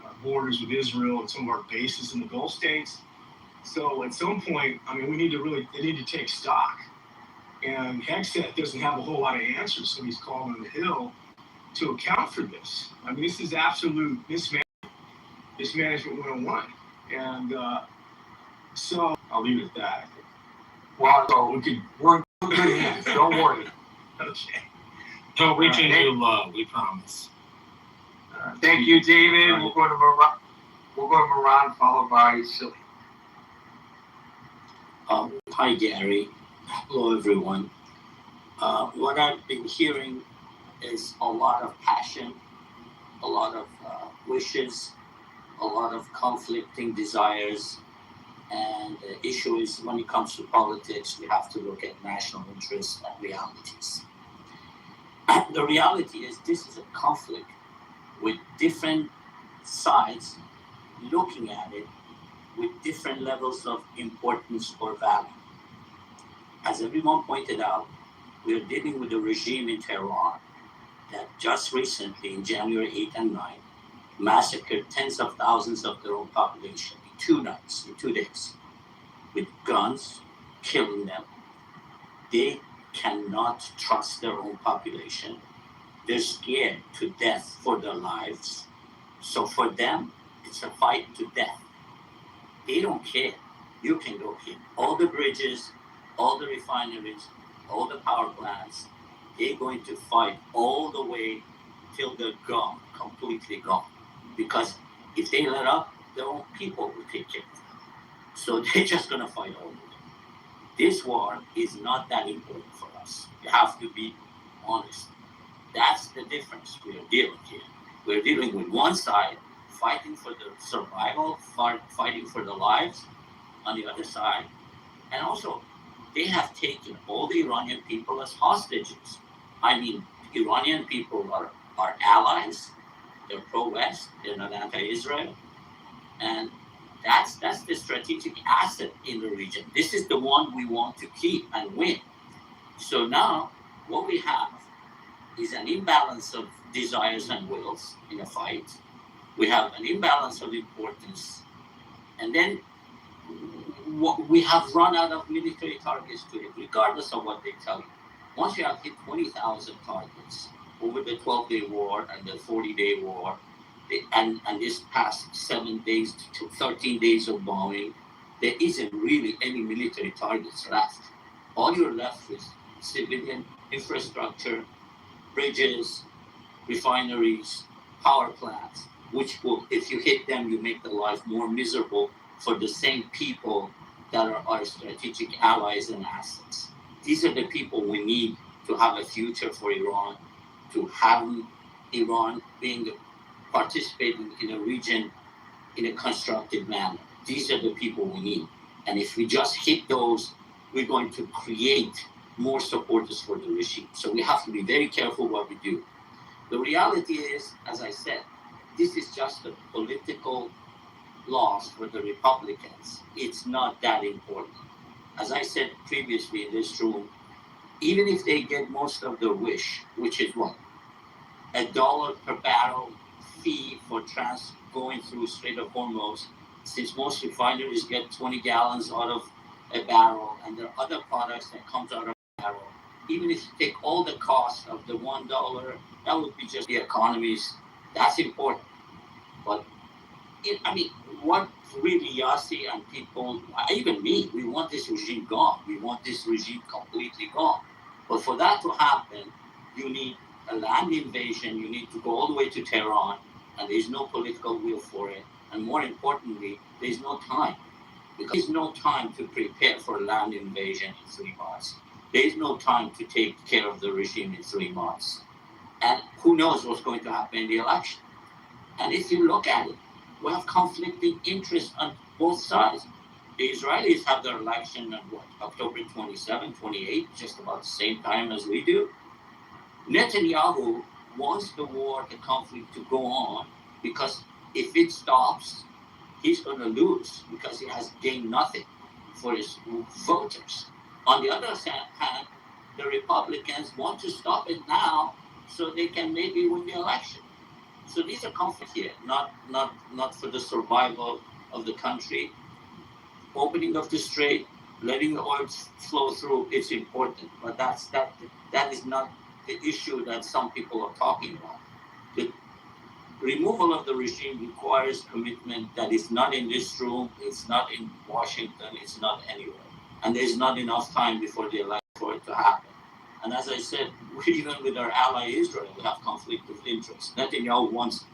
our borders with Israel and some of our bases in the Gulf states? So at some point, I mean, they need to take stock. And Hegseth doesn't have a whole lot of answers, so he's calling on the Hill to account for this. I mean, this is absolute mismanagement 101. And so I'll leave it at that, I think. Well, so we're in good hands. Don't worry. Okay. Don't reach into love, we promise. Thank you, David. We'll go to Moran, followed by Silly. Hi, Gary. Hello, everyone. What I've been hearing is a lot of passion, a lot of wishes, a lot of conflicting desires. And the issue is when it comes to politics, we have to look at national interests and realities. The reality is this is a conflict with different sides looking at it with different levels of importance or value. As everyone pointed out, we are dealing with a regime in Tehran that just recently, in January 8 and 9, massacred tens of thousands of their own population in 2 nights, in 2 days, with guns, killing them. They cannot trust their own population. They're scared to death for their lives. So for them, it's a fight to death. They don't care. You can go hit all the bridges, all the refineries, all the power plants. They're going to fight all the way till they're gone, completely gone. Because if they let up, their own people will take care of them. So they're just going to fight all of them. This war is not that important for us. You have to be honest. That's the difference we are dealing here. We're dealing with one side fighting for the survival, fighting for the lives on the other side. And also, they have taken all the Iranian people as hostages. I mean, Iranian people are allies. They're pro-West. They're not anti-Israel. And that's the strategic asset in the region. This is the one we want to keep and win. So now, what we have is an imbalance of desires and wills in a fight. We have an imbalance of importance. And then we have run out of military targets to hit, regardless of what they tell you. Once you have hit 20,000 targets over the 12-day war and the 40-day war, and this past 7 days to 13 days of bombing, there isn't really any military targets left. All you're left with civilian infrastructure, bridges, refineries, power plants, which will, if you hit them, you make the life more miserable for the same people that are our strategic allies and assets. These are the people we need to have a future for Iran, to have Iran participating in a region in a constructive manner. These are the people we need. And if we just hit those, we're going to create more supporters for the regime. So we have to be very careful what we do. The reality is, as I said, this is just a political loss for the Republicans. It's not that important. As I said previously in this room, even if they get most of their wish, which is what? $1 per barrel fee for going through Strait of Hormuz, since most refineries get 20 gallons out of a barrel, and there are other products that comes out of a barrel. Even if you take all the costs of the $1, that would be just the economies. That's important. But what really Yassi and people, even me, we want this regime gone. We want this regime completely gone. But for that to happen, you need a land invasion. You need to go all the way to Tehran, and there's no political will for it. And more importantly, there's no time. Because there's no time to prepare for a land invasion in 3 months. There's no time to take care of the regime in 3 months. And who knows what's going to happen in the election. And if you look at it, we have conflicting interests on both sides. The Israelis have their election on October 27, 28, just about the same time as we do. Netanyahu wants the war, the conflict to go on, because if it stops, he's going to lose because he has gained nothing for his voters. On the other hand, the Republicans want to stop it now so they can maybe win the election. So these are conflicts here, not for the survival of the country. Opening of the strait, letting the oil flow through, it's important, but that is not the issue that some people are talking about. The removal of the regime requires commitment that is not in this room, it's not in Washington, it's not anywhere. And there's not enough time before the election for it to happen. And as I said, even with our ally Israel, we have conflict of interest. Netanyahu wants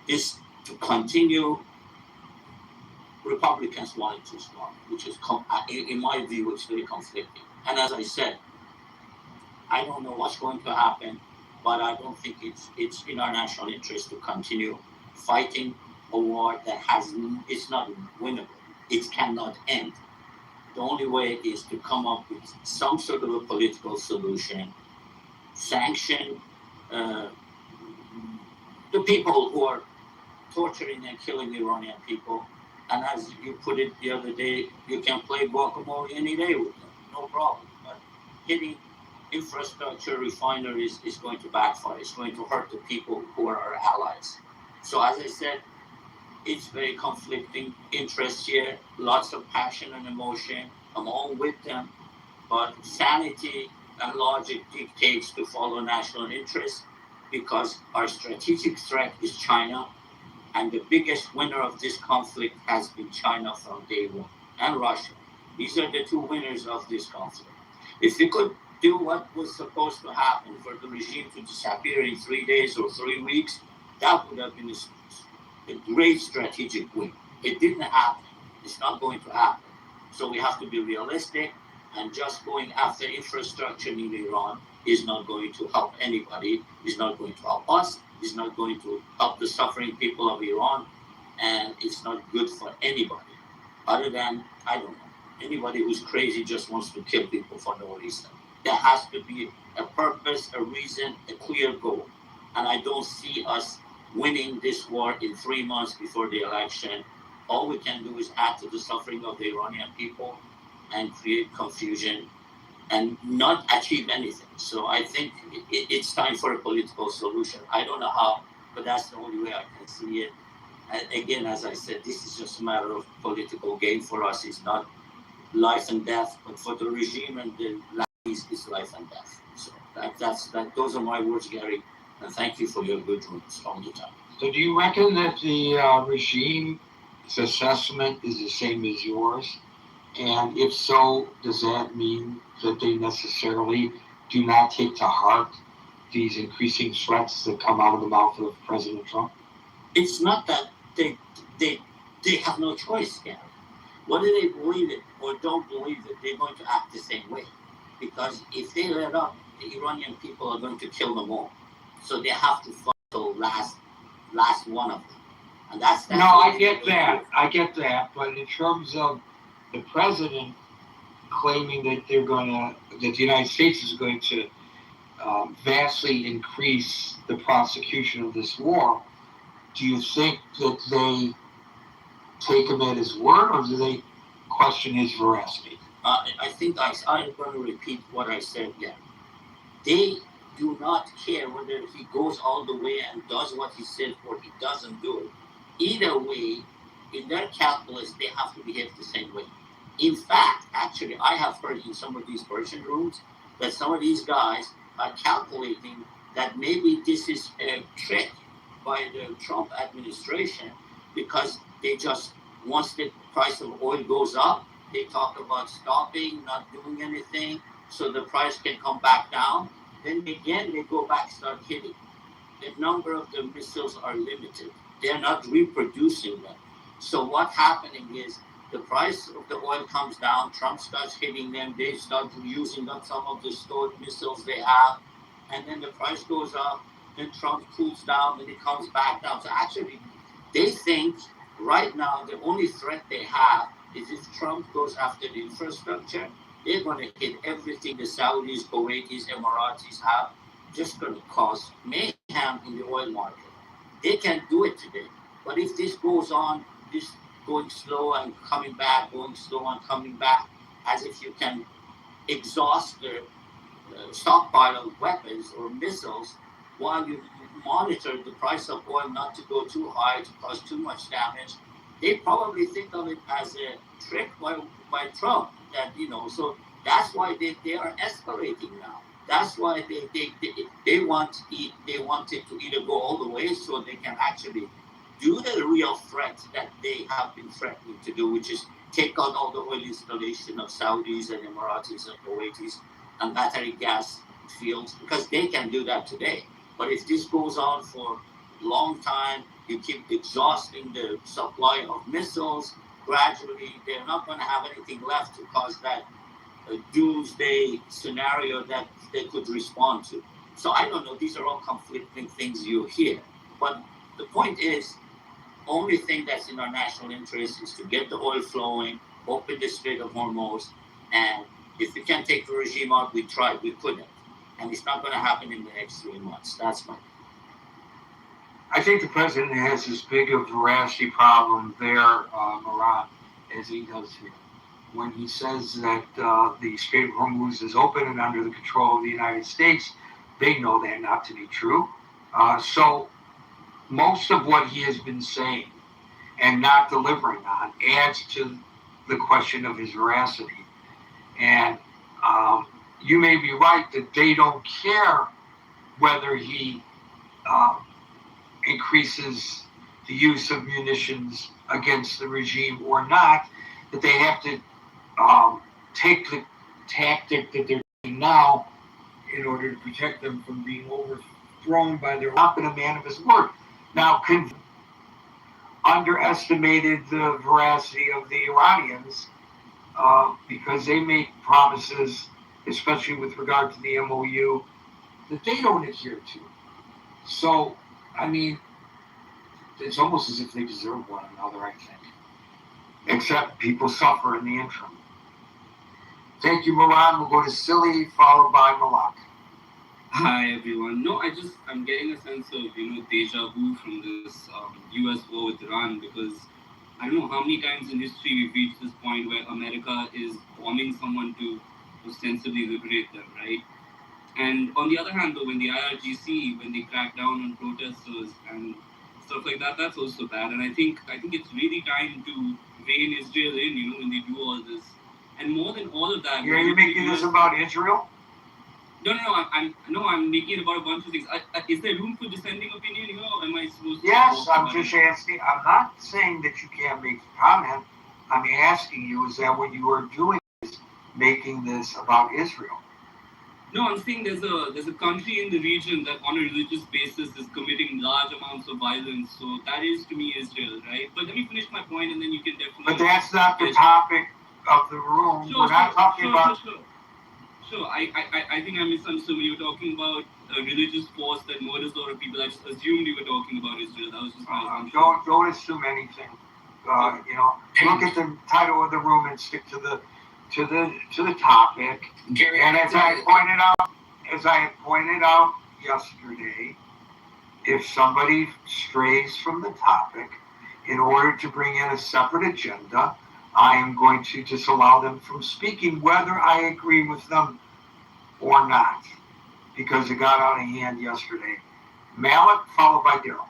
this to continue. Republicans want it to stop, which is, in my view, it's very conflicting. And as I said, I don't know what's going to happen, but I don't think it's in our national interest to continue fighting a war that it's not winnable. It cannot end. The only way is to come up with some sort of a political solution, sanction the people who are torturing and killing Iranian people. And as you put it the other day, you can play guacamole any day with them, no problem. But hitting infrastructure refineries is going to backfire. It's going to hurt the people who are our allies. So as I said, it's very conflicting interests here, lots of passion and emotion. I'm all with them, but sanity and logic dictates to follow national interests because our strategic threat is China, and the biggest winner of this conflict has been China from day one, and Russia. These are the two winners of this conflict. If we could do what was supposed to happen for the regime to disappear in 3 days or 3 weeks, that would have been a great strategic win. It didn't happen. It's not going to happen. So we have to be realistic, and just going after infrastructure in Iran is not going to help anybody, is not going to help us, is not going to help the suffering people of Iran, and it's not good for anybody. Other than, I don't know, anybody who's crazy just wants to kill people for no reason. There has to be a purpose, a reason, a clear goal. And I don't see us winning this war in 3 months before the election. All we can do is add to the suffering of the Iranian people and create confusion and not achieve anything. So I think it's time for a political solution. I don't know how, but that's the only way I can see it. And again, as I said, this is just a matter of political game for us. It's not life and death, but for the regime and the lackeys, it's life and death. So those are my words, Gary. And thank you for your good words all the time. So do you reckon that the regime's assessment is the same as yours? And if so, does that mean that they necessarily do not take to heart these increasing threats that come out of the mouth of President Trump? It's not that they have no choice, Gary. Whether they believe it or don't believe it, they're going to act the same way. Because if they let up, the Iranian people are going to kill them all. So they have to fight till last one of them. And that's no, I get that. I get that. But in terms of the president claiming that that the United States is going to vastly increase the prosecution of this war, do you think that they take him at his word, or do they question his veracity? I think I'm going to repeat what I said again. They do not care whether he goes all the way and does what he said or he doesn't do it. Either way, in their calculus, they have to behave the same way. In fact, actually, I have heard in some of these Persian rooms that some of these guys are calculating that maybe this is a trick by the Trump administration, because they just, once the price of oil goes up, they talk about stopping, not doing anything, so the price can come back down. Then again, they go back, start hitting. The number of the missiles are limited. They're not reproducing them. So what's happening is the price of the oil comes down, Trump starts hitting them, they start using up some of the stored missiles they have, and then the price goes up, then Trump cools down, and it comes back down. So actually, they think right now the only threat they have is if Trump goes after the infrastructure, they're going to hit everything the Saudis, Kuwaitis, Emiratis have, just going to cause mayhem in the oil market. They can do it today. But if this goes on, this going slow and coming back, going slow and coming back, as if you can exhaust the stockpile of weapons or missiles while you monitor the price of oil not to go too high to cause too much damage, they probably think of it as a trick by Trump. So that's why they are escalating now. That's why they want it to either go all the way so they can actually do the real threat that they have been threatening to do, which is take out all the oil installation of Saudis and Emiratis and Kuwaitis and battery gas fields, because they can do that today. But if this goes on for a long time, you keep exhausting the supply of missiles, gradually they're not going to have anything left to cause that doomsday scenario that they could respond to. So I don't know, these are all conflicting things you hear. But the point is, only thing that's in our national interest is to get the oil flowing, open the Strait of Hormuz, and if we can't take the regime out, we tried, we couldn't. And it's not going to happen in the next 3 months. That's my. I think the president has as big a veracity problem there, Moran, as he does here. When he says that the Strait of Hormuz is open and under the control of the United States, they know that not to be true. So most of what he has been saying and not delivering on adds to the question of his veracity. And you may be right that they don't care whether he increases the use of munitions against the regime or not, that they have to take the tactic that they're doing now in order to protect them from being overthrown by their not been a man of his word. Now, underestimated the veracity of the Iranians because they make promises, especially with regard to the MOU, that they don't adhere to. So, I mean, it's almost as if they deserve one another, I think. Except people suffer in the interim. Thank you, Moran. We'll go to Silly, followed by Malak. Hi everyone. No, I'm getting a sense of deja vu from this U.S. war with Iran, because I don't know how many times in history we've reached this point where America is bombing someone to ostensibly liberate them, right? And on the other hand, though, when the IRGC, when they crack down on protesters and stuff like that, that's also bad. And I think it's really time to rein Israel in, when they do all this. And more than all of that, You're making this about Israel? No, I'm making it about a bunch of things. Is there room for dissenting opinion here? Am I supposed to? Yes, I'm just asking. I'm not saying that you can't make a comment. I'm asking you, is that what you are doing, is making this about Israel? No, I'm saying there's a country in the region that on a religious basis is committing large amounts of violence. So that is, to me, Israel, right? But let me finish my point and then you can definitely... But that's not the topic of the room. We're not talking about... Sure. I think I misunderstood when you were talking about a religious force that murders a lot of people. I just assumed you were talking about Israel. That was just my assumption. Don't assume anything. Look at the title of the room and stick to the topic. Gary, and as I had pointed out yesterday, if somebody strays from the topic in order to bring in a separate agenda, I am going to disallow them from speaking, whether I agree with them or not, because it got out of hand yesterday. Malik, followed by Daryl.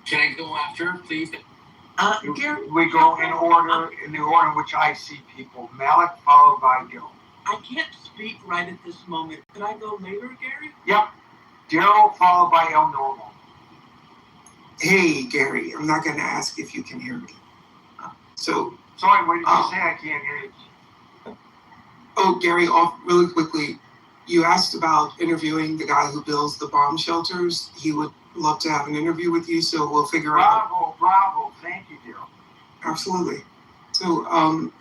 Can I go after, please? Gary, we go in the order in which I see people. Malik, followed by Daryl. I can't speak right at this moment. Can I go later, Gary? Yep. Daryl, followed by El Normal. Hey, Gary, I'm not going to ask if you can hear me. Sorry, what did you say? I can't hear you. Oh, Gary, really quickly, you asked about interviewing the guy who builds the bomb shelters. He would love to have an interview with you, so we'll figure out. Bravo. Thank you, Daryl. Absolutely. So,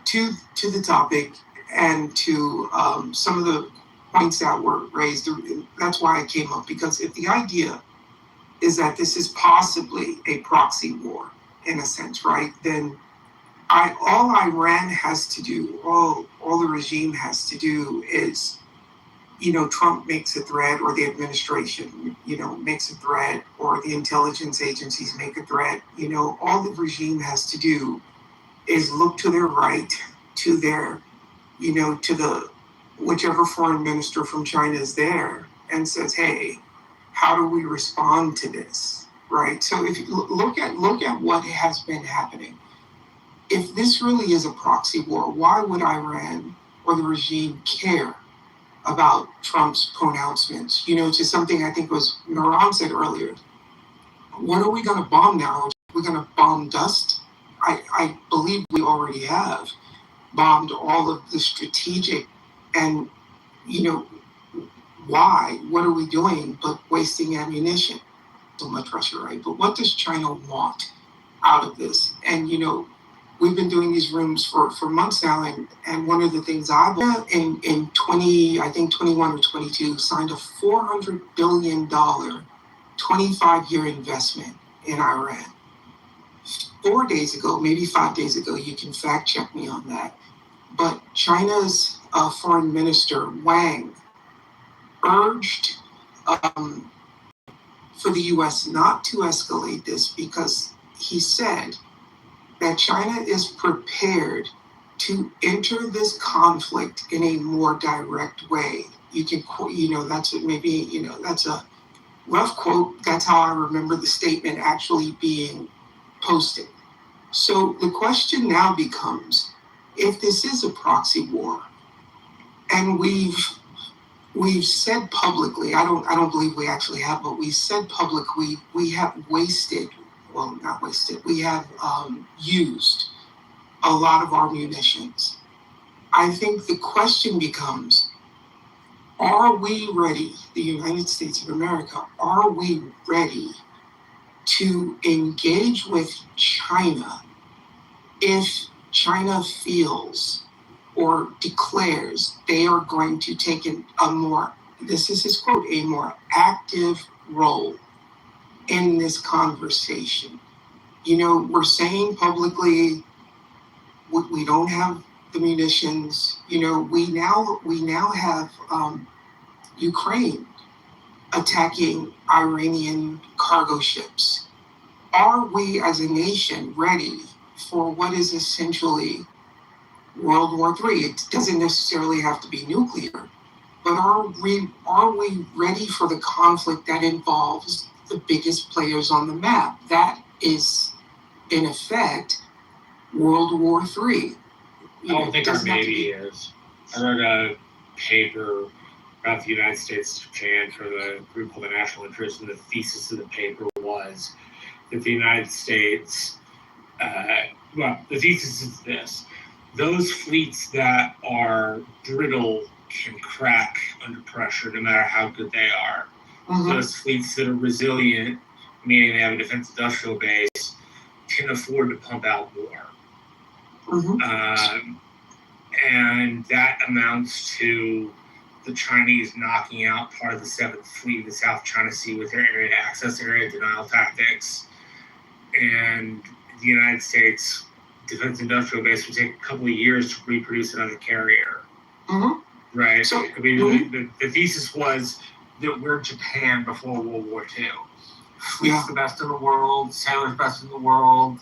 to the topic and to some of the points that were raised, that's why I came up, because if the idea is that this is possibly a proxy war, in a sense, right, then all Iran has to do, all the regime has to do is, Trump makes a threat, or the administration, makes a threat, or the intelligence agencies make a threat. All the regime has to do is look to their right, to their, to the whichever foreign minister from China is there, and says, hey, how do we respond to this, right? So if you look at what has been happening. If this really is a proxy war, why would Iran or the regime care about Trump's pronouncements? To something I think was Naram said earlier. What are we going to bomb now? Are we going to bomb dust? I believe we already have bombed all of the strategic and, why? What are we doing but wasting ammunition? So much Russia, right? But what does China want out of this? And, we've been doing these rooms for months now, and one of the things I've in 21 or 22 signed a $400 billion 25-year investment in Iran. 4 days ago, maybe 5 days ago, you can fact check me on that, but China's foreign minister Wang urged for the U.S. not to escalate this because he said that China is prepared to enter this conflict in a more direct way. You can, that's that's a rough quote. That's how I remember the statement actually being posted. So the question now becomes, if this is a proxy war, and we've said publicly, I don't believe we actually have, but we said publicly we have we have used a lot of our munitions. I think the question becomes, are we ready, the United States of America, are we ready to engage with China if China feels or declares they are going to take a more, this is his quote, a more active role in this conversation? We're saying publicly we don't have the munitions. We now have Ukraine attacking Iranian cargo ships. Are we as a nation ready for what is essentially World War III? It doesn't necessarily have to be nuclear, but are we ready for the conflict that involves the biggest players on the map? That is, in effect, World War III. I don't think our Navy is. I wrote a paper about the United States and Japan for the group called the National Interest, and the thesis of the paper was that the United States, the thesis is this: those fleets that are brittle can crack under pressure no matter how good they are. Mm-hmm. Those fleets that are resilient, meaning they have a defense industrial base, can afford to pump out more. Mm-hmm. And that amounts to the Chinese knocking out part of the 7th Fleet in the South China Sea with their area access, area denial tactics. And the United States defense industrial base would take a couple of years to reproduce another carrier. Mm-hmm. Right? So, I mean, the thesis was that we're Japan before World War II. Fleet's the best in the world, sailors best in the world,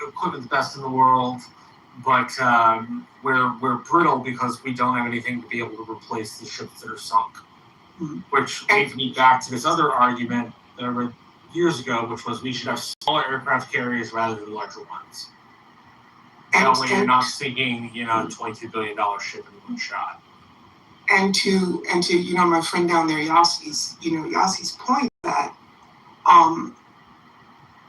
equipment's best in the world, but we're brittle because we don't have anything to be able to replace the ships that are sunk. Mm-hmm. Which leads me back to this other argument that I read years ago, which was we should have smaller aircraft carriers rather than larger ones. That way you're not sinking, $22 billion ship in one shot. And to my friend down there, Yassi's point that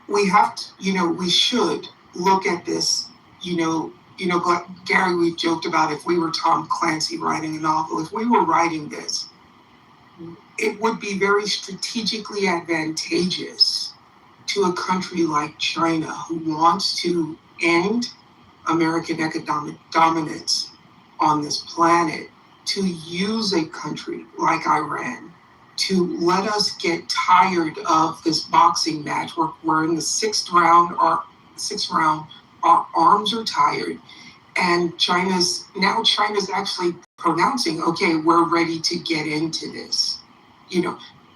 we have to, we should look at this, Gary, we've joked about if we were Tom Clancy writing a novel, if we were writing this, it would be very strategically advantageous to a country like China who wants to end American economic dominance on this planet to use a country like Iran to let us get tired of this boxing match. We're in the sixth round, our arms are tired, and China's actually pronouncing, okay, we're ready to get into this.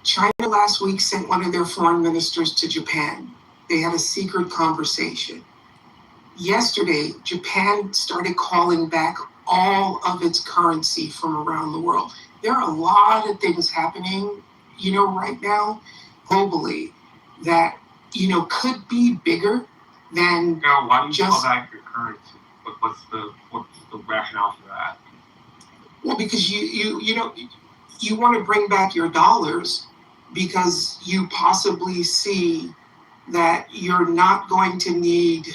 China last week sent one of their foreign ministers to Japan. They had a secret conversation. Yesterday, Japan started calling back all of its currency from around the world. There are a lot of things happening, right now, globally, that, could be bigger than why do you call back your currency? What's the rationale for that? Well, because you want to bring back your dollars because you possibly see that you're not going to need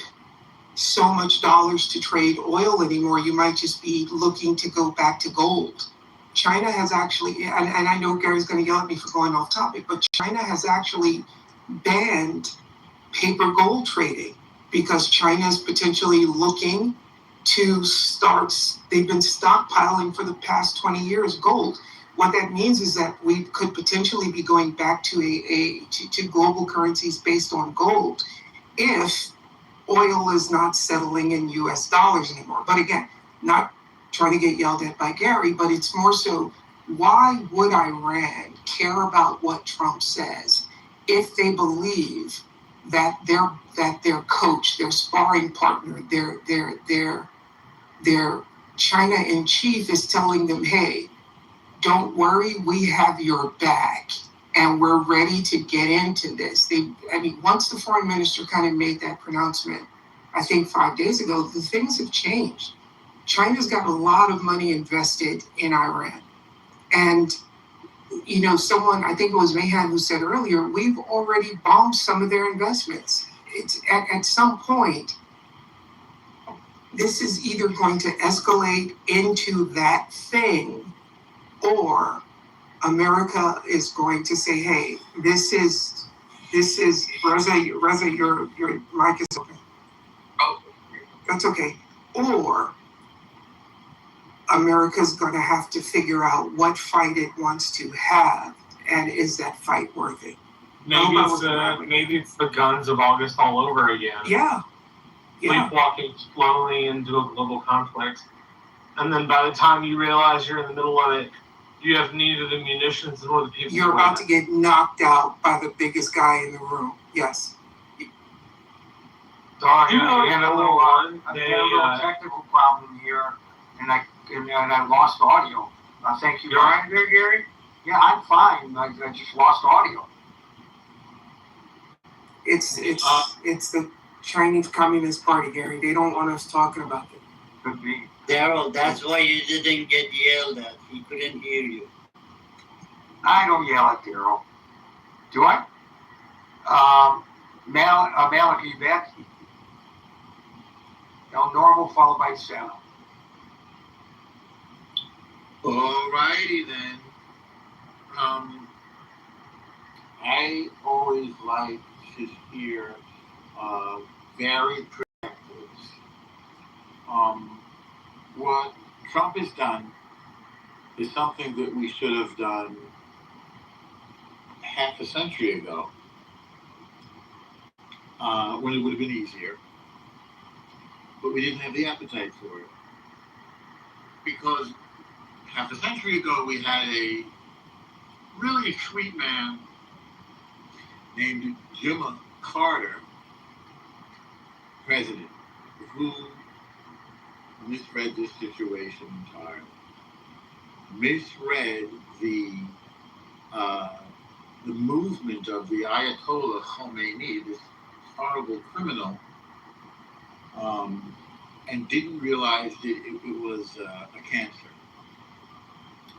so much dollars to trade oil anymore. You might just be looking to go back to gold. China has actually, and I know Gary's going to yell at me for going off topic, but China has actually banned paper gold trading. because China's potentially looking to start, they've been stockpiling for the past 20 years gold. What that means is that we could potentially be going back to to global currencies based on gold if oil is not settling in US dollars anymore. But again, not trying to get yelled at by Gary, but it's more so, why would Iran care about what Trump says if they believe that their coach, their sparring partner, their China in chief is telling them, hey, don't worry, we have your back and we're ready to get into this. Once the foreign minister kind of made that pronouncement, I think 5 days ago, the things have changed. China's got a lot of money invested in Iran. And, someone, I think it was Mahan who said earlier, we've already bombed some of their investments. It's at some point, this is either going to escalate into that thing, or America is going to say, hey, this is Reza, your mic is open. Oh, That's okay. Or America's going to have to figure out what fight it wants to have, and is that fight worth it? Maybe it's the guns of August all over again. Yeah. Sleepwalking slowly into a global conflict. And then by the time you realize you're in the middle of it, you have neither the munitions nor the people. You're about to get knocked out by the biggest guy in the room. Yes. Sorry, I had a little technical problem here, and I lost audio. Thank you. You all right there, Gary? Yeah, I'm fine. I just lost audio. It's the Chinese Communist Party, Gary. They don't want us talking about it. Could be. Daryl, that's why you didn't get yelled at. He couldn't hear you. I don't yell at Daryl. Do I? Malik, are you back? Normal followed by Sam. Alrighty then. I always like to hear varied perspectives. What Trump has done is something that we should have done half a century ago, when it would have been easier. But we didn't have the appetite for it. Because half a century ago, we had a really sweet man named Jimmy Carter, president, who misread this situation entirely. Misread the movement of the Ayatollah Khomeini, this horrible criminal, and didn't realize that it was a cancer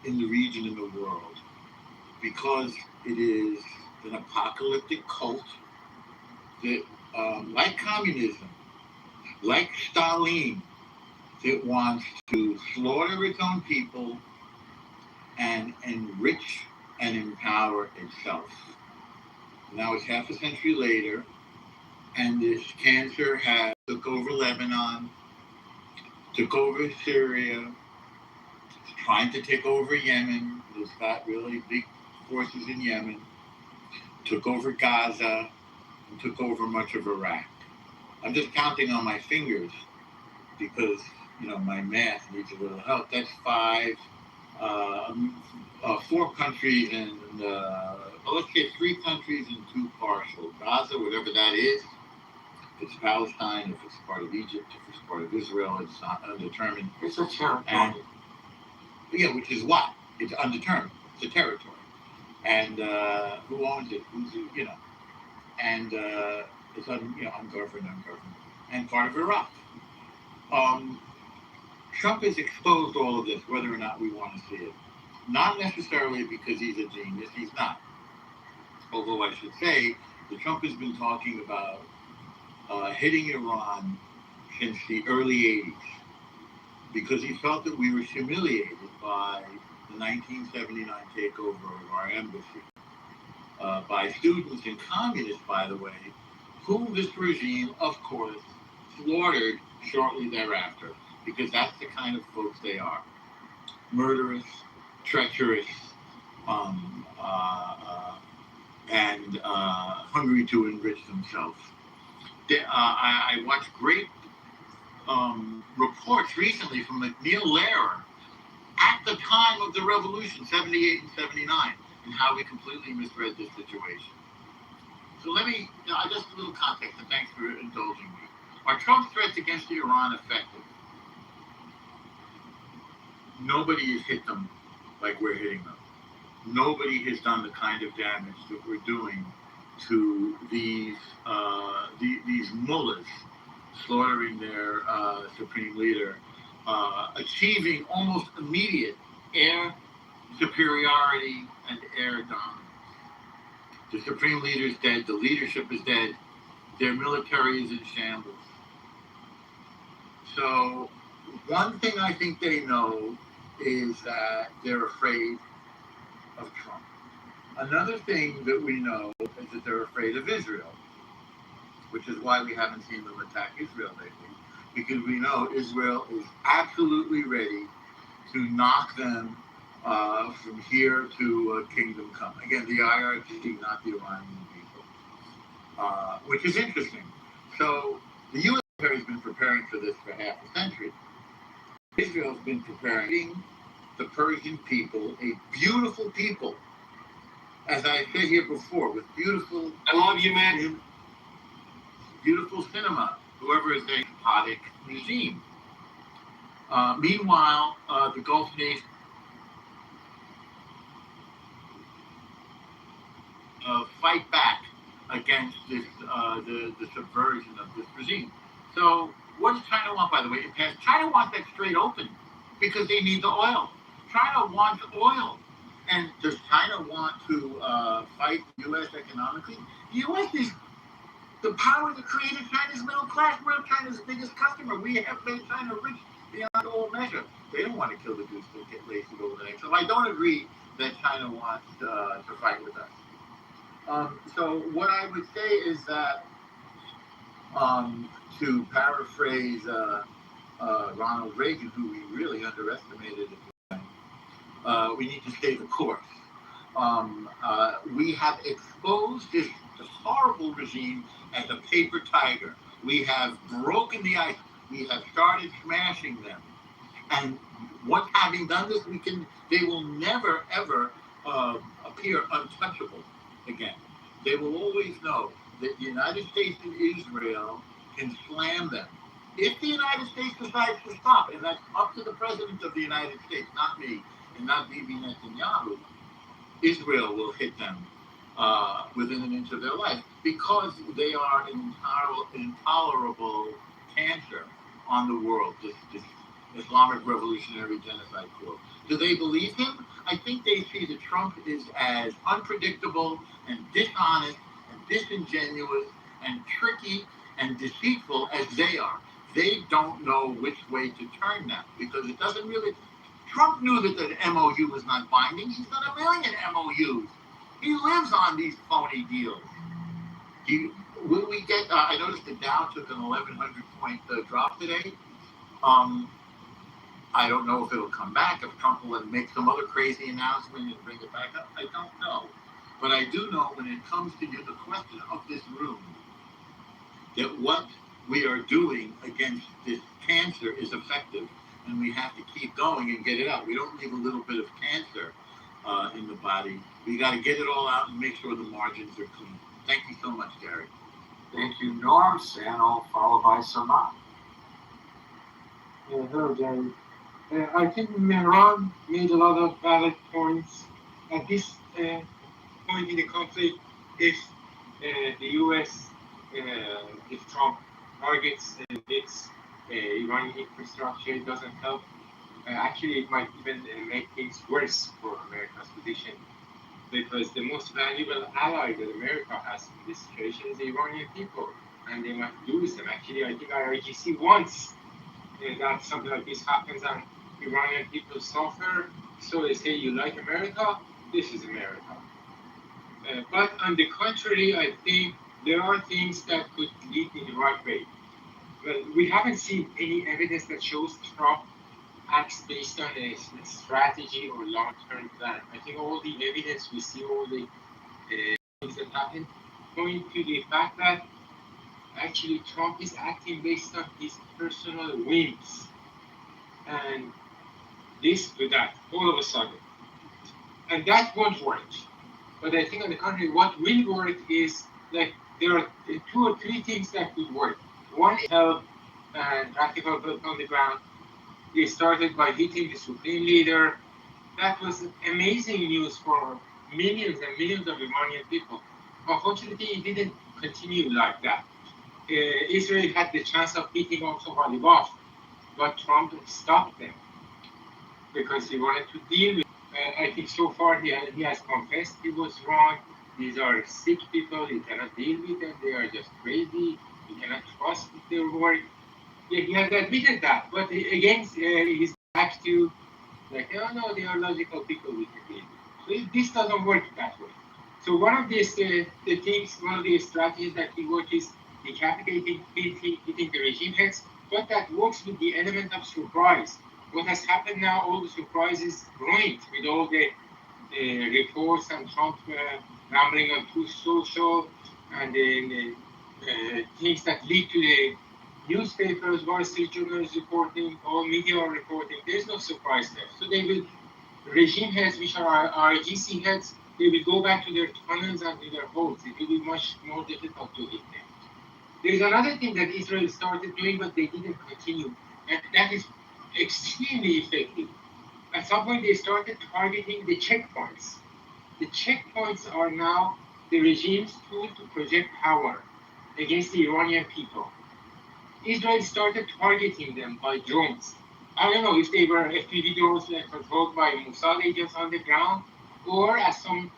in the region, in the world, because it is an apocalyptic cult that, like communism, like Stalin, that wants to slaughter its own people and enrich and empower itself. Now it's half a century later, and this cancer has took over Lebanon, took over Syria, trying to take over Yemen. It's got really big forces in Yemen, took over Gaza, and took over much of Iraq. I'm just counting on my fingers because, my math needs a little help. That's 4 countries and, let's say 3 countries and 2 partial. Gaza, whatever that is, if it's Palestine, if it's part of Egypt, if it's part of Israel, it's not undetermined. It's a territory. Which is what? It's undetermined. It's a territory. And who owns it? And it's ungoverned, and part of Iraq. Trump has exposed all of this, whether or not we want to see it. Not necessarily because he's a genius, he's not. Although I should say that Trump has been talking about hitting Iran since the early 80s, because he felt that we were humiliated by the 1979 takeover of our embassy by students and communists, by the way, who this regime, of course, slaughtered shortly thereafter, because that's the kind of folks they are. Murderous, treacherous, and hungry to enrich themselves. I watched great reports recently from McNeil Lehrer at the time of the revolution, 78 and 79, and how we completely misread this situation. So let me, just a little context, and thanks for indulging me. Are Trump's threats against Iran effective? Nobody has hit them like we're hitting them. Nobody has done the kind of damage that we're doing to these mullahs, slaughtering their supreme leader, achieving almost immediate air superiority and air dominance. The supreme leader is dead. The leadership is dead. Their military is in shambles. So one thing I think they know is that they're afraid of Trump. Another thing that we know is that they're afraid of Israel, which is why we haven't seen them attack Israel lately, because we know Israel is absolutely ready to knock them from here to kingdom come. Again, the IRGC, not the Iranian people, which is interesting. So the U.S. has been preparing for this for half a century. Israel's been preparing the Persian people, a beautiful people, as I said here before, with beautiful... I love you, man. Beautiful cinema, whoever is a despotic regime. Meanwhile, the Gulf nations fight back against this, the subversion of this regime. So what does China want, by the way? China wants that straight open because they need the oil. China wants oil. And does China want to fight the U.S. economically? The U.S. is the power that created China's middle class. We're China's biggest customer. We have made China rich beyond all measure. They don't want to kill the goose that get lazy over the egg. So I don't agree that China wants to fight with us. So what I would say is that, to paraphrase Ronald Reagan, who we really underestimated at the time, we need to stay the course. We have exposed this horrible regime as a paper tiger. We have broken the ice. We have started smashing them. And what, having done this, they will never, ever appear untouchable again. They will always know that the United States and Israel can slam them. If the United States decides to stop, and that's up to the President of the United States, not me, and not Bibi Netanyahu, Israel will hit them within an inch of their life because they are an intolerable cancer on the world, this Islamic Revolutionary Genocide Corps. Do they believe him? I think they see that Trump is as unpredictable and dishonest and disingenuous and tricky and deceitful as they are. They don't know which way to turn now because it doesn't really... Trump knew that the MOU was not binding. He's done a million MOUs. He lives on these phony deals. Will we get... I noticed the Dow took an 1,100 point drop today. I don't know if it'll come back, if Trump will make some other crazy announcement and bring it back up. I don't know. But I do know when it comes to the question of this room, that what we are doing against this cancer is effective, and we have to keep going and get it out. We don't leave a little bit of cancer in the body. We got to get it all out and make sure the margins are clean. Thank you so much, Gary. Thank you, Norm. Sano, followed by Samad. Hello, Gary. I think Mehran made a lot of valid points. At this point in the conflict, if the U.S., if Trump targets its Iranian infrastructure, it doesn't help. Actually, it might even make things worse for America's position, because the most valuable ally that America has in this situation is the Iranian people, and they might lose them. Actually, I think IRGC wants that something like this happens and Iranian people suffer, so they say, you like America? This is America. But on the contrary, I think there are things that could lead in the right way. But we haven't seen any evidence that shows Trump acts based on a strategy or long-term plan. I think all the evidence we see, all the things that happen, point to the fact that actually Trump is acting based on his personal whims and this to that all of a sudden. And that won't work. But I think on the contrary, what will work is like there are 2 or 3 things that could work. One is help and practical help on the ground. They started by hitting the supreme leader. That was amazing news for millions and millions of Iranian people. Unfortunately, it didn't continue like that. Israel had the chance of hitting also Halibaf, but Trump stopped them because he wanted to deal with. I think so far he has confessed he was wrong. These are sick people. You cannot deal with them. They are just crazy. You cannot trust their work. Yeah, he has admitted that, but again, he's back to like, oh no, they are logical people we can deal with. So this doesn't work that way. So one of these the things, one of the strategies that he works is decapitating, hitting the regime heads, but that works with the element of surprise. What has happened now, all the surprises ruined with all the reports and Trump rambling on Truth Social and the things that lead to the newspapers, Wall Street Journal is reporting, all media are reporting. There's no surprise there. So they will, regime heads, which are RGC heads, they will go back to their tunnels and to their holes. It will be much more difficult to hit them. There is another thing that Israel started doing, but they didn't continue, and that is extremely effective. At some point, they started targeting the checkpoints. The checkpoints are now the regime's tool to project power against the Iranian people. Israel started targeting them by drones. I don't know if they were FPV drones controlled by Mossad agents on the ground, or as some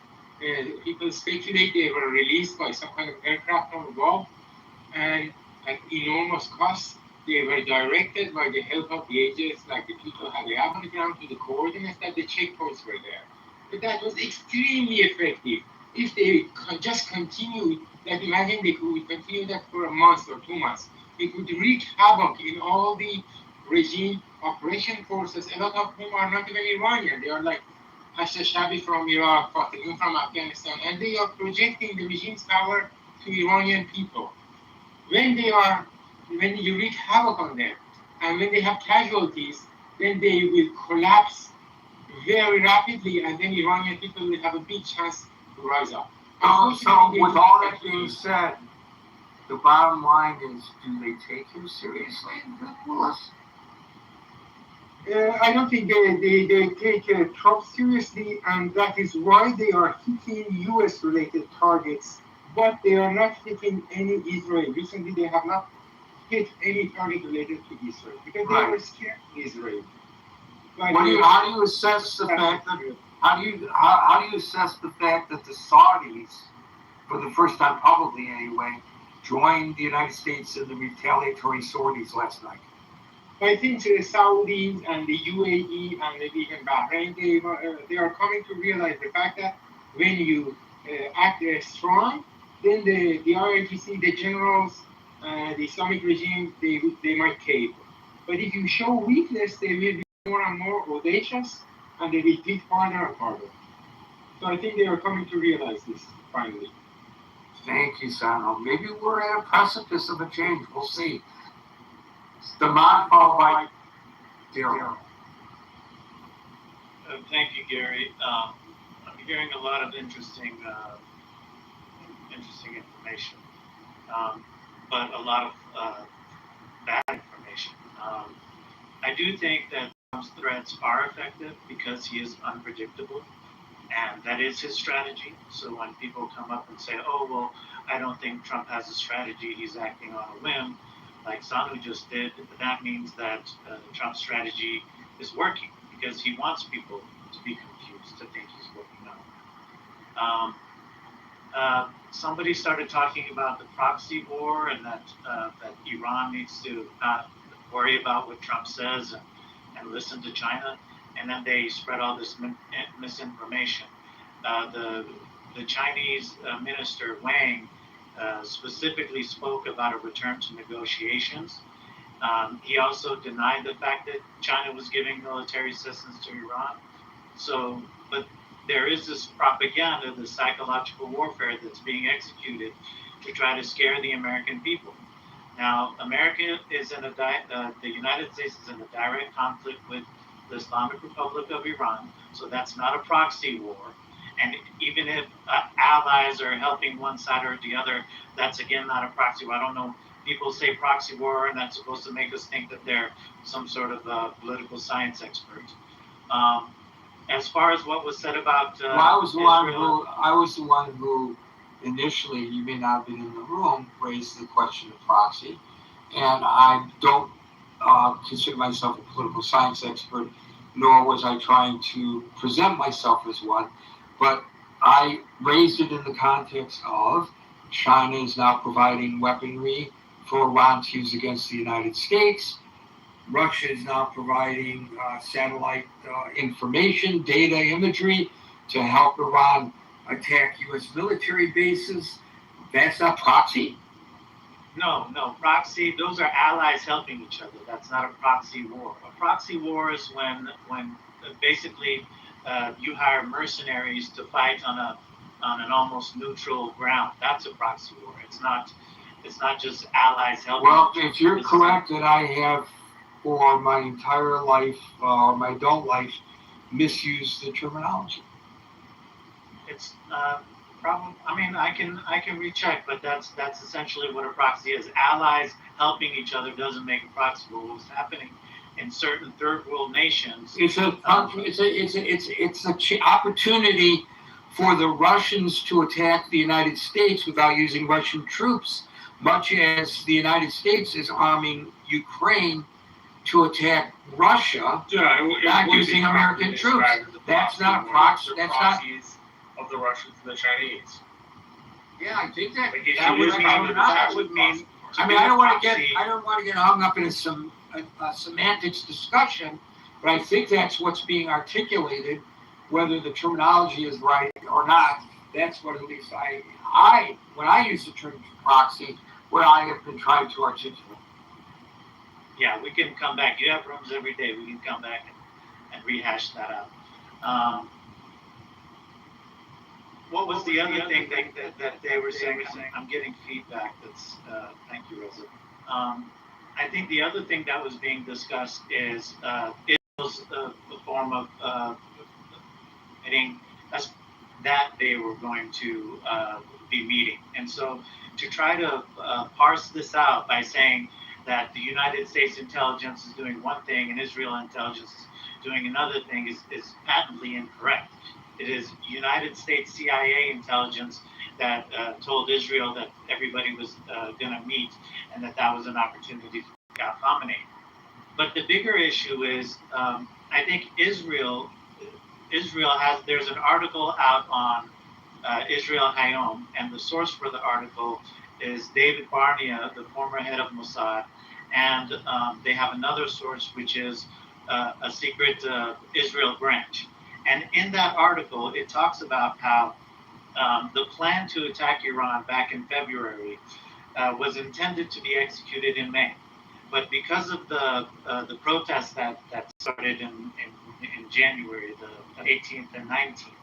people speculate, they were released by some kind of aircraft from above, and at enormous cost, they were directed by the help of the agents, like the people had lab on the ground, to the coordinates that the checkpoints were there. But that was extremely effective. If they just continued, like imagine they could continue that for a month or 2 months, it would wreak havoc in all the regime operation forces, a lot of whom are not even Iranian. They are like Hashashabi from Iraq, Fatehun from Afghanistan, and they are projecting the regime's power to Iranian people. When you wreak havoc on them, and when they have casualties, then they will collapse very rapidly, and then Iranian people will have a big chance to rise up. So with all that being said, the bottom line is, do they take him seriously, Willis? I don't think they take Trump seriously, and that is why they are hitting US-related targets, but they are not hitting any Israel. Recently, they have not hit any target related to Israel because they are scared of Israel. But How do you assess the fact that how do you assess the fact that the Saudis, for the first time publicly anyway, joined the United States in the retaliatory sorties last night? I think the Saudis and the UAE and maybe even Bahrain, they are coming to realize the fact that when you act strong, then the IRGC, the generals, the Islamic regime, they might cave. But if you show weakness, they will be more and more audacious, and they will hit harder and harder. So I think they are coming to realize this finally. Thank you, Sano. Maybe we're at a precipice of a change. We'll see. The mod followed by Daryl. Thank you, Gary. I'm hearing a lot of interesting information, but a lot of bad information. I do think that Trump's threats are effective because he is unpredictable, and that is his strategy. So when people come up and say, "Oh, well, I don't think Trump has a strategy; he's acting on a whim," like Sanu just did, that means that Trump's strategy is working because he wants people to be confused, to think he's working on. Somebody started talking about the proxy war and that Iran needs to not worry about what Trump says and listen to China, and then they spread all this misinformation. The Chinese minister Wang specifically spoke about a return to negotiations. He also denied the fact that China was giving military assistance to Iran. So, but there is this propaganda, this psychological warfare that's being executed to try to scare the American people. Now, America is in the United States is in a direct conflict with the Islamic Republic of Iran, so that's not a proxy war. And even if allies are helping one side or the other, that's again not a proxy war. I don't know. People say proxy war, and that's supposed to make us think that they're some sort of political science expert. As far as what was said about well, I was the one who initially, you may not have been in the room, raised the question of proxy, and I don't consider myself a political science expert, nor was I trying to present myself as one, but I raised it in the context of China is now providing weaponry for Iran to use against the United States. Russia is now providing satellite information, data, imagery to help Iran attack U.S. military bases. That's not proxy? No, proxy, those are allies helping each other. That's not a proxy war. A proxy war is when basically you hire mercenaries to fight on an almost neutral ground. That's a proxy war. It's not just allies helping. Well, if you're correct that I have for my entire life, my adult life, misused the terminology. It's problem. I mean, I can recheck, but that's essentially what a proxy is. Allies helping each other doesn't make a proxy war. What's happening in certain third world nations? It's an opportunity for the Russians to attack the United States without using Russian troops, much as the United States is arming Ukraine to attack Russia, not using American troops. That's not a proxy. That's not of the Russians and the Chinese. Yeah, I think that that would mean. I mean, I don't want to get hung up in some semantics discussion, but I think that's what's being articulated, whether the terminology is right or not. That's what at least I when I use the term proxy, what I have been trying to articulate. Yeah, we can come back. You have rooms every day. We can come back and rehash that out. What was the other thing that they were saying? I'm getting feedback. That's thank you, Rosa. I think the other thing that was being discussed is Israel's form of meeting that they were going to be meeting, and so to try to parse this out by saying that the United States intelligence is doing one thing and Israel intelligence is doing another thing is patently incorrect. It is United States CIA intelligence that told Israel that everybody was going to meet and that was an opportunity to dominate. But the bigger issue is, I think Israel has, there's an article out on Israel Hayom, and the source for the article is David Barnea, the former head of Mossad, and they have another source which is a secret Israel branch. And in that article, it talks about how the plan to attack Iran back in February was intended to be executed in May. But because of the protests that started in January, the 18th and 19th,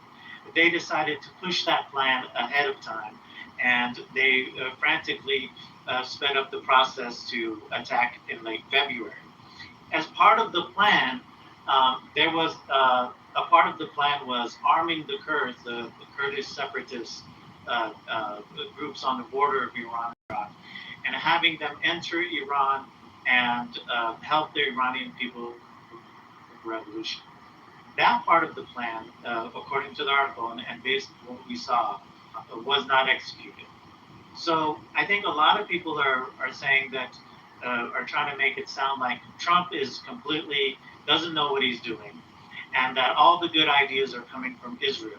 they decided to push that plan ahead of time. And they frantically sped up the process to attack in late February. As part of the plan, there was a part of the plan was arming the Kurds, the Kurdish separatist groups on the border of Iran and Iraq, and having them enter Iran and help the Iranian people with the revolution. That part of the plan, according to the article and based on what we saw, was not executed. So I think a lot of people are saying that, are trying to make it sound like Trump is completely, doesn't know what he's doing, and that all the good ideas are coming from Israel.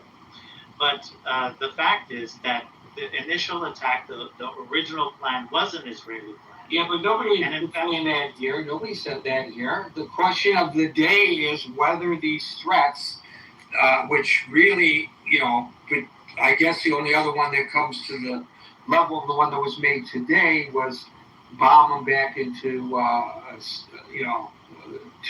But the fact is that the initial attack, the original plan was an Israeli plan. Yeah, but nobody is saying that here. Nobody said that here. The question of the day is whether these threats, which really, but I guess the only other one that comes to level of the one that was made today was bomb them back into,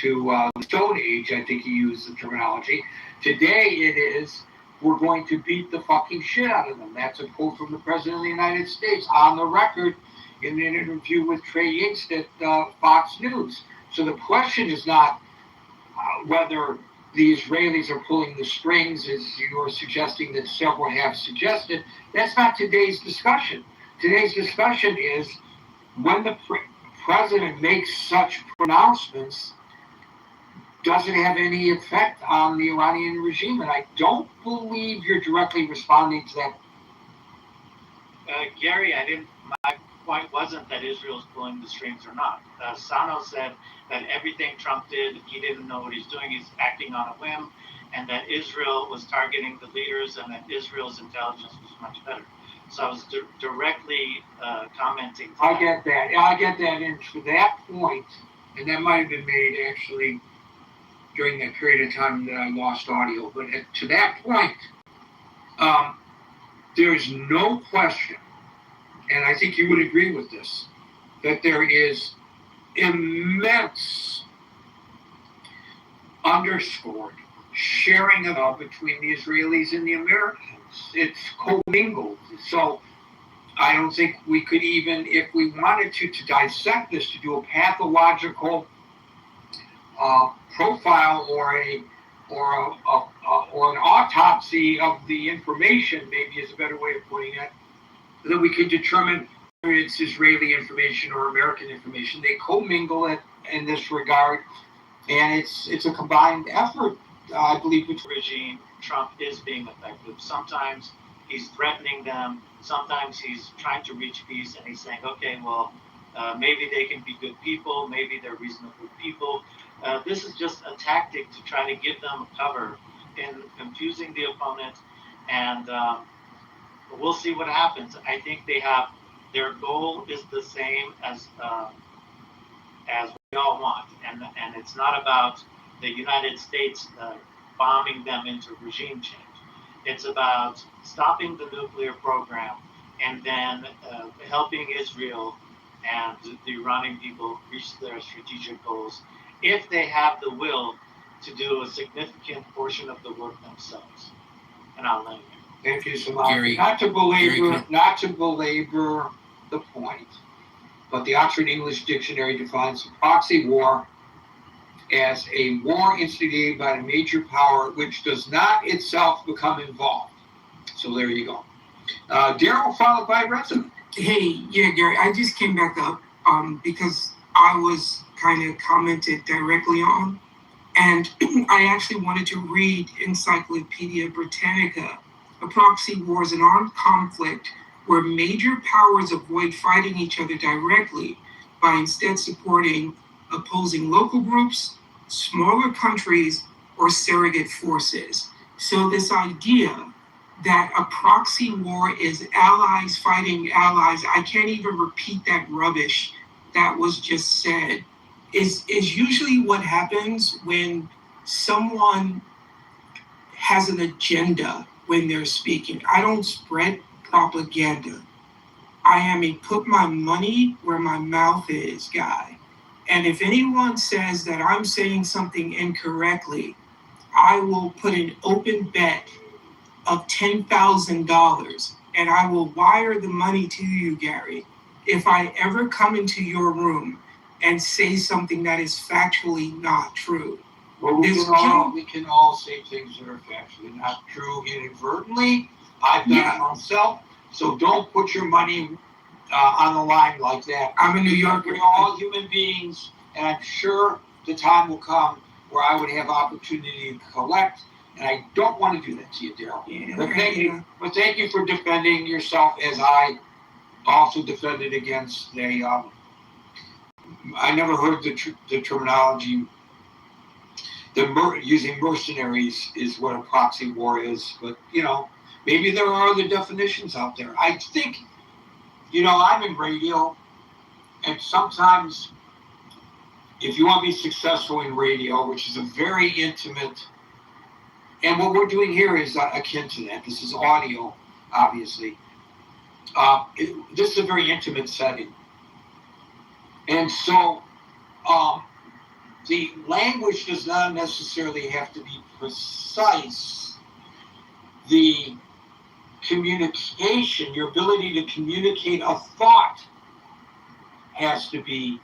to the Stone Age. I think he used the terminology. Today it is, we're going to beat the fucking shit out of them. That's a quote from the President of the United States on the record in an interview with Trey Yingst at Fox News. So the question is not whether the Israelis are pulling the strings, as you're suggesting that several have suggested. That's not today's discussion. Today's discussion is when the president makes such pronouncements, does it have any effect on the Iranian regime? And I don't believe you're directly responding to that. Gary, my point wasn't that Israel's pulling the strings or not. Sano said that everything Trump did, he didn't know what he's doing, he's acting on a whim, and that Israel was targeting the leaders and that Israel's intelligence was much better. So I was directly commenting. I get that. And to that point, and that might have been made actually during that period of time that I lost audio, but to that point, there's no question, and I think you would agree with this, that there is immense underscored sharing of between the Israelis and the Americans. It's commingled. So I don't think we could even, if we wanted to dissect this, to do a pathological profile or an autopsy of the information, maybe is a better way of putting it, that we could determine whether it's Israeli information or American information. They commingle it in this regard, and it's a combined effort, I believe, between regime. Trump is being effective. Sometimes he's threatening them. Sometimes he's trying to reach peace, and he's saying, okay, well, maybe they can be good people. Maybe they're reasonable people. This is just a tactic to try to give them cover in confusing the opponent, and we'll see what happens. I think their goal is the same as we all want, and it's not about the United States bombing them into regime change. It's about stopping the nuclear program and then helping Israel and the Iranian people reach their strategic goals if they have the will to do a significant portion of the work themselves. And I'll let you. Thank you so much. Gary, not to belabor the point, but the Oxford English Dictionary defines a proxy war as a war instigated by a major power which does not itself become involved. So there you go. Daryl, followed by Resident. Hey, yeah, Gary, I just came back up because I was kind of commented directly on, and I actually wanted to read Encyclopedia Britannica. A proxy war is an armed conflict where major powers avoid fighting each other directly by instead supporting opposing local groups, smaller countries, or surrogate forces. So this idea that a proxy war is allies fighting allies, I can't even repeat that rubbish that was just said, is usually what happens when someone has an agenda when they're speaking. I don't spread propaganda. I am a put my money where my mouth is guy. And if anyone says that I'm saying something incorrectly, I will put an open bet of $10,000 and I will wire the money to you, Gary, if I ever come into your room and say something that is factually not true. Well, we can all say things that are factually not true inadvertently. I've done it myself, so don't put your money on the line like that. I'm a New Yorker. We're all human beings, and I'm sure the time will come where I would have opportunity to collect, and I don't want to do that to you, Daryl. Yeah, but thank you for defending yourself, as I also defended against the. I never heard the terminology. Using mercenaries is what a proxy war is, but maybe there are other definitions out there. I think, I'm in radio, and sometimes if you want to be successful in radio, which is a very intimate, and what we're doing here is akin to that. This is audio, obviously. This is a very intimate setting. And so the language does not necessarily have to be precise. The communication, your ability to communicate a thought has to be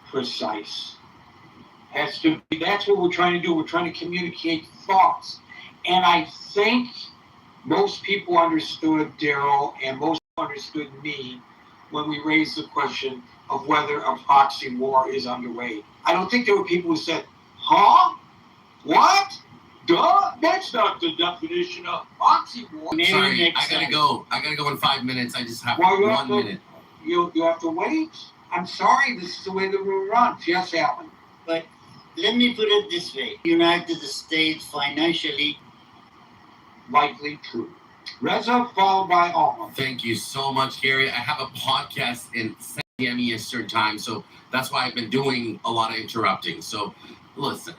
precise. Has to be, that's what we're trying to do. We're trying to communicate thoughts. And I think most people understood Daryl and most people understood me when we raised the question of whether a proxy war is underway. I don't think there were people who said, huh? What? Duh? That's not the definition of proxy war. Sorry, I gotta go. I gotta go in 5 minutes. I just have Well, 1 minute. You have to wait. I'm sorry, this is the way the room runs. Yes, Alan. But let me put it this way. United States financially. Likely true. Reza followed by Alma. Thank you so much, Gary. I have a podcast in 7 p.m. Eastern time, so that's why I've been doing a lot of interrupting. So, listen,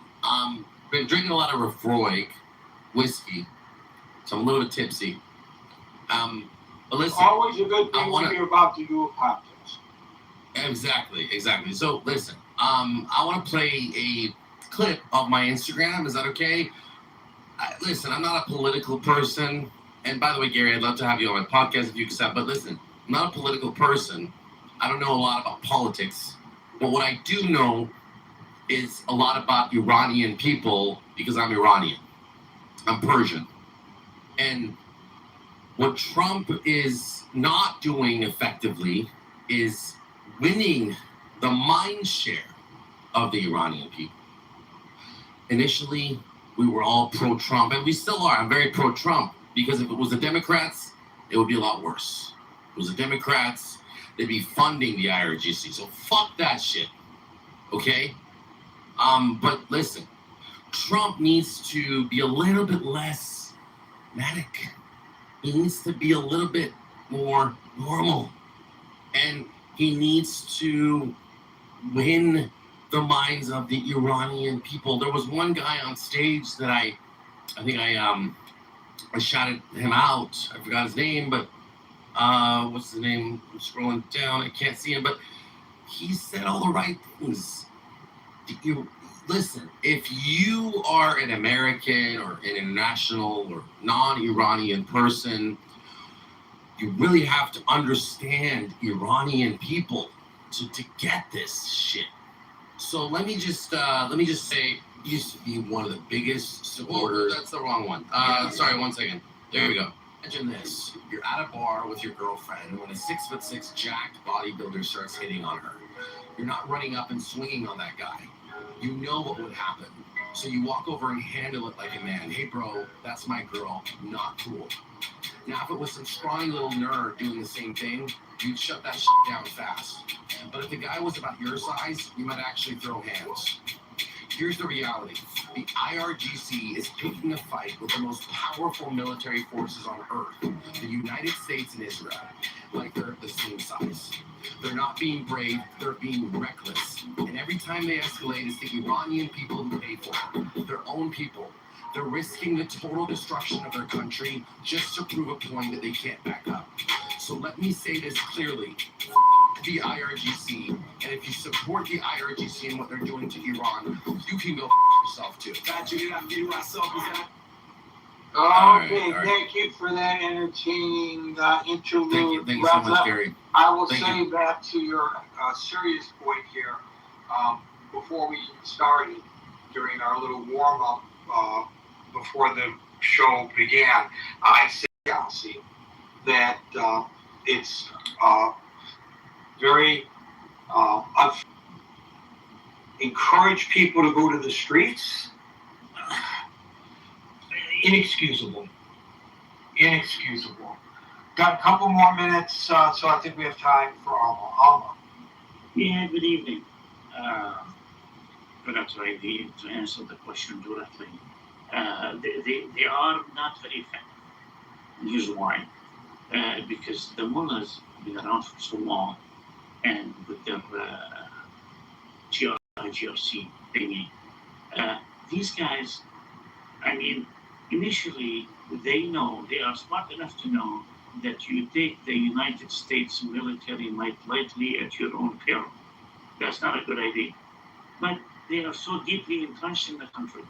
been drinking a lot of Lefroy whiskey, so I'm a little bit tipsy. But listen, always a good thing when you're about to do a podcast. Exactly. So, listen, I want to play a clip of my Instagram. Is that okay? Listen, I'm not a political person. And by the way, Gary, I'd love to have you on my podcast if you accept. But listen, I'm not a political person. I don't know a lot about politics. But what I do know is a lot about Iranian people because I'm Iranian. I'm Persian. And what Trump is not doing effectively is winning the mind share of the Iranian people. Initially, we were all pro-Trump, and we still are. I'm very pro-Trump, because if it was the Democrats, it would be a lot worse. If it was the Democrats, they'd be funding the IRGC. So fuck that shit, okay? But listen, Trump needs to be a little bit less manic. He needs to be a little bit more normal. And he needs to win the minds of the Iranian people. There was one guy on stage that I shouted him out. I forgot his name, but what's his name? I'm scrolling down. I can't see him, but he said all the right things. Listen, if you are an American or an international or non-Iranian person, you really have to understand Iranian people to get this shit. So let me just say, he used to be one of the biggest supporters. That's the wrong one. Sorry, 1 second. There we go. Imagine this. You're at a bar with your girlfriend when a 6'6" jacked bodybuilder starts hitting on her. You're not running up and swinging on that guy. You know what would happen. So you walk over and handle it like a man. Hey bro, that's my girl. Not cool. Now if it was some scrawny little nerd doing the same thing, you'd shut that shit down fast. But if the guy was about your size, you might actually throw hands. Here's the reality. The IRGC is picking a fight with the most powerful military forces on earth, the United States and Israel, like they're the same size. They're not being brave, they're being reckless. And every time they escalate, it's the Iranian people who pay for it, their own people. They're risking the total destruction of their country just to prove a point that they can't back up. So let me say this clearly. The IRGC, and if you support the IRGC and what they're doing to Iran, you can go yourself too. Okay, thank you for that entertaining interlude. Thank you so much, Gary. I will say back to your serious point here, before we started, during our little warm-up, before the show began, I said, Yossi, that it's very encourage people to go to the streets. Inexcusable. Got a couple more minutes, so I think we have time for Alma. Yeah, good evening. Perhaps to answer the question directly, they are not very effective. And here's why. Because the mullahs have been around for so long, and with their GRC thingy, these guys, I mean, initially they are smart enough to know that you take the United States military might lightly at your own peril. That's not a good idea. But they are so deeply entrenched in the country,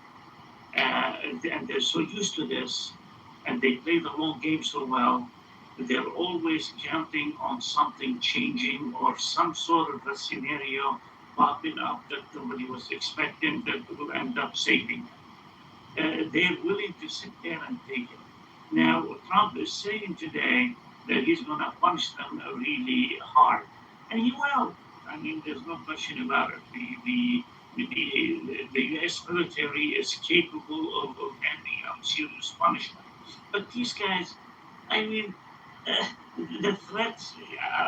and they're so used to this, and they play the long game so well. They're always counting on something changing or some sort of a scenario popping up that nobody was expecting that will end up saving them. They're willing to sit there and take it. Now, Trump is saying today that he's going to punish them really hard, and he will. I mean, there's no question about it. The U.S. military is capable of handing out serious punishment. But these guys, I mean, uh, the threats,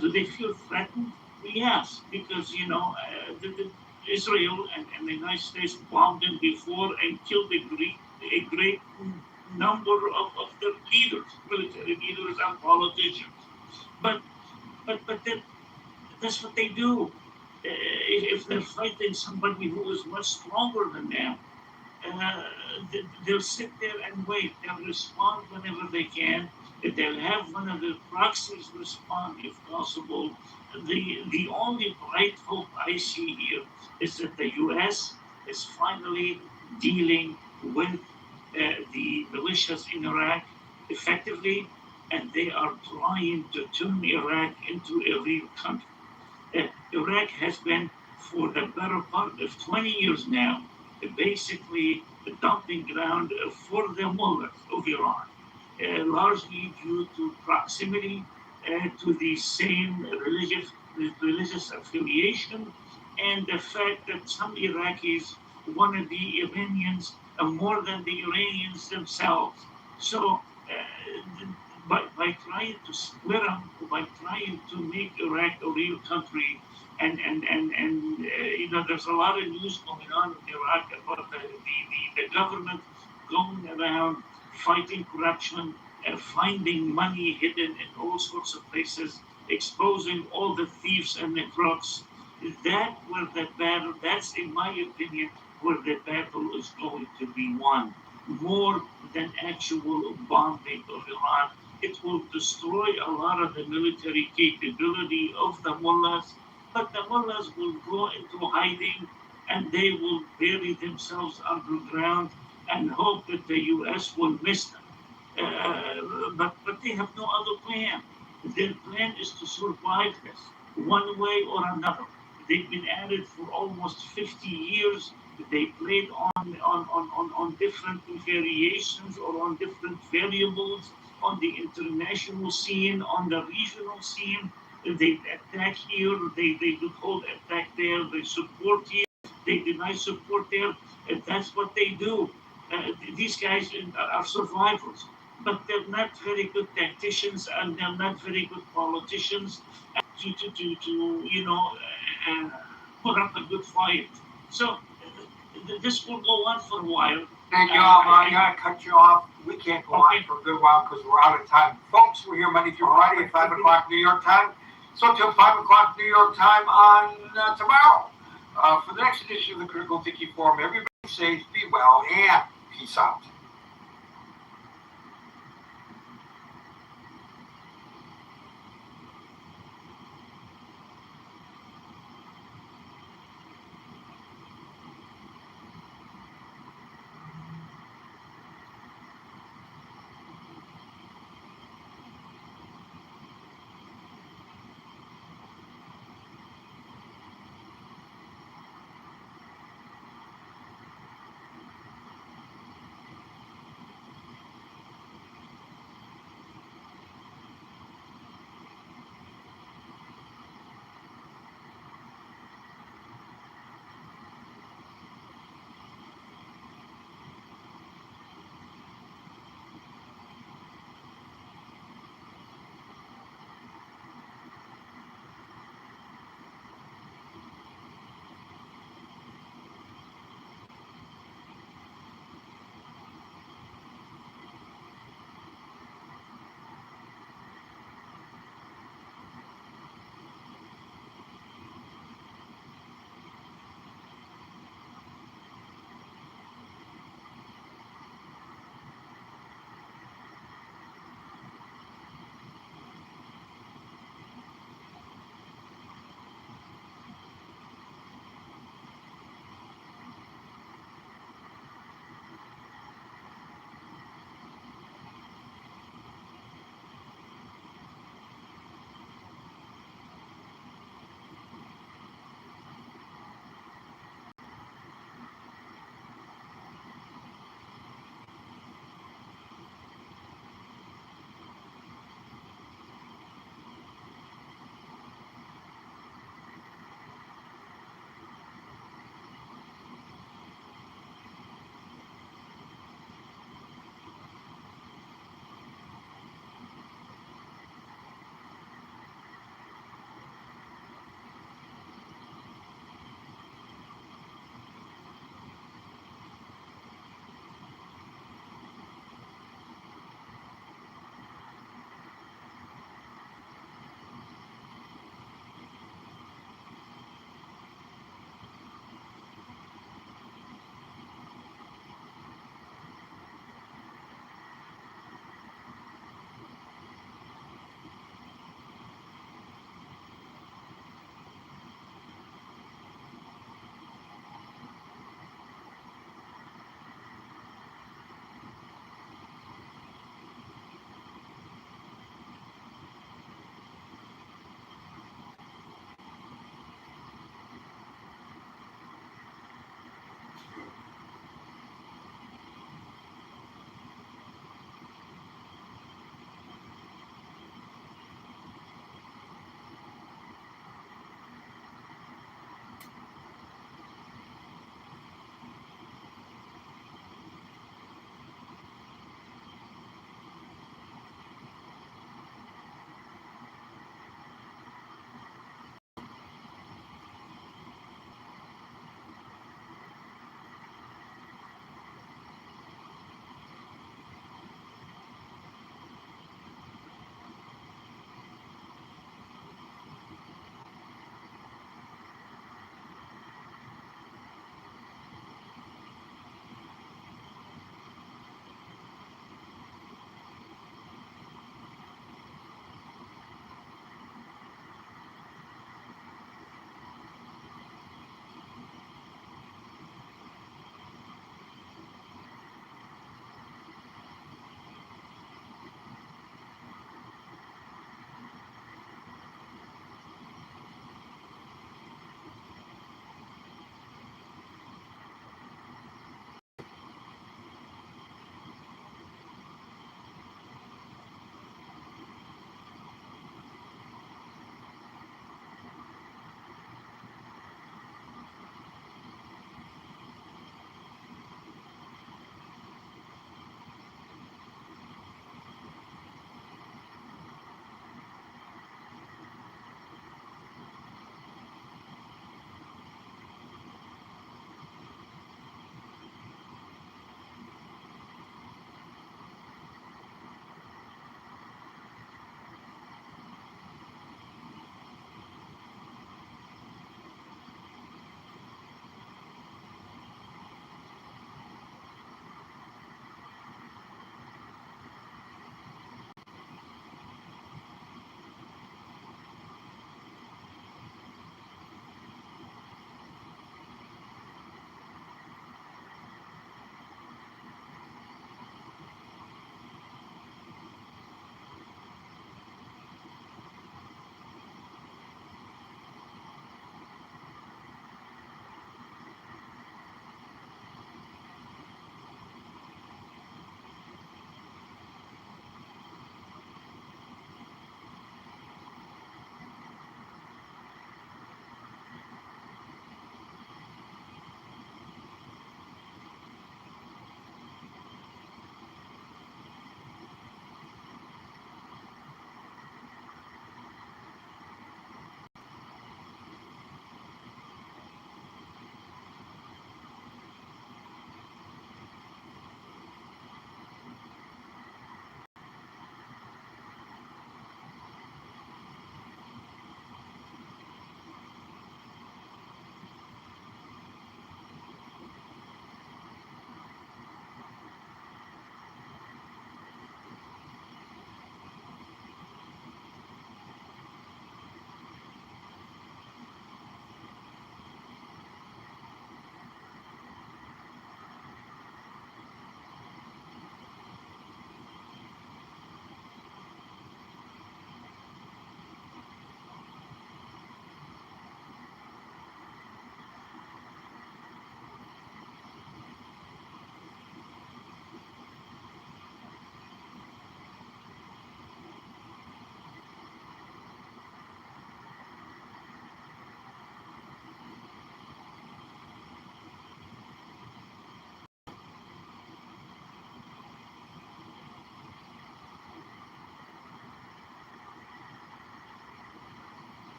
do they feel threatened? Yes, because, Israel and the United States bombed them before and killed a great number of their leaders, military leaders and politicians. But that's what they do. If they're fighting somebody who is much stronger than them, they'll sit there and wait. They'll respond whenever they can. They'll have one of the proxies respond if possible. The only bright hope I see here is that the U.S. is finally dealing with the militias in Iraq effectively, and they are trying to turn Iraq into a real country. Iraq has been, for the better part of 20 years now, basically a dumping ground for the mullahs of Iran, largely due to proximity to the same religious affiliation and the fact that some Iraqis wanted the Iranians more than the Iranians themselves. So, by trying to split them, by trying to make Iraq a real country, and there's a lot of news going on in Iraq about the government going around fighting corruption and finding money hidden in all sorts of places, exposing all the thieves and the crooks. That's in my opinion where the battle is going to be won, more than actual bombing of Iran. It will destroy a lot of the military capability of the mullahs, but the mullahs will go into hiding and they will bury themselves underground and hope that the U.S. will miss them. But they have no other plan. Their plan is to survive this one way or another. They've been at it for almost 50 years. They played on different variations or on different variables on the international scene, on the regional scene. They attack here, they withhold attack there, they support here, they deny support there, and that's what they do. These guys are survivors, but they're not very good tacticians and they're not very good politicians to put up a good fight. So this will go on for a while. Thank you, Alma. I gotta cut you off. We can't go on for a good while because we're out of time. Folks, we're here Monday through Friday at 5 o'clock New York time. So till 5 o'clock New York time on tomorrow. For the next edition of the Critical Thinking Forum, everybody safe, be well, and peace out.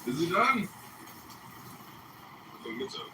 Is it done? I think it's okay.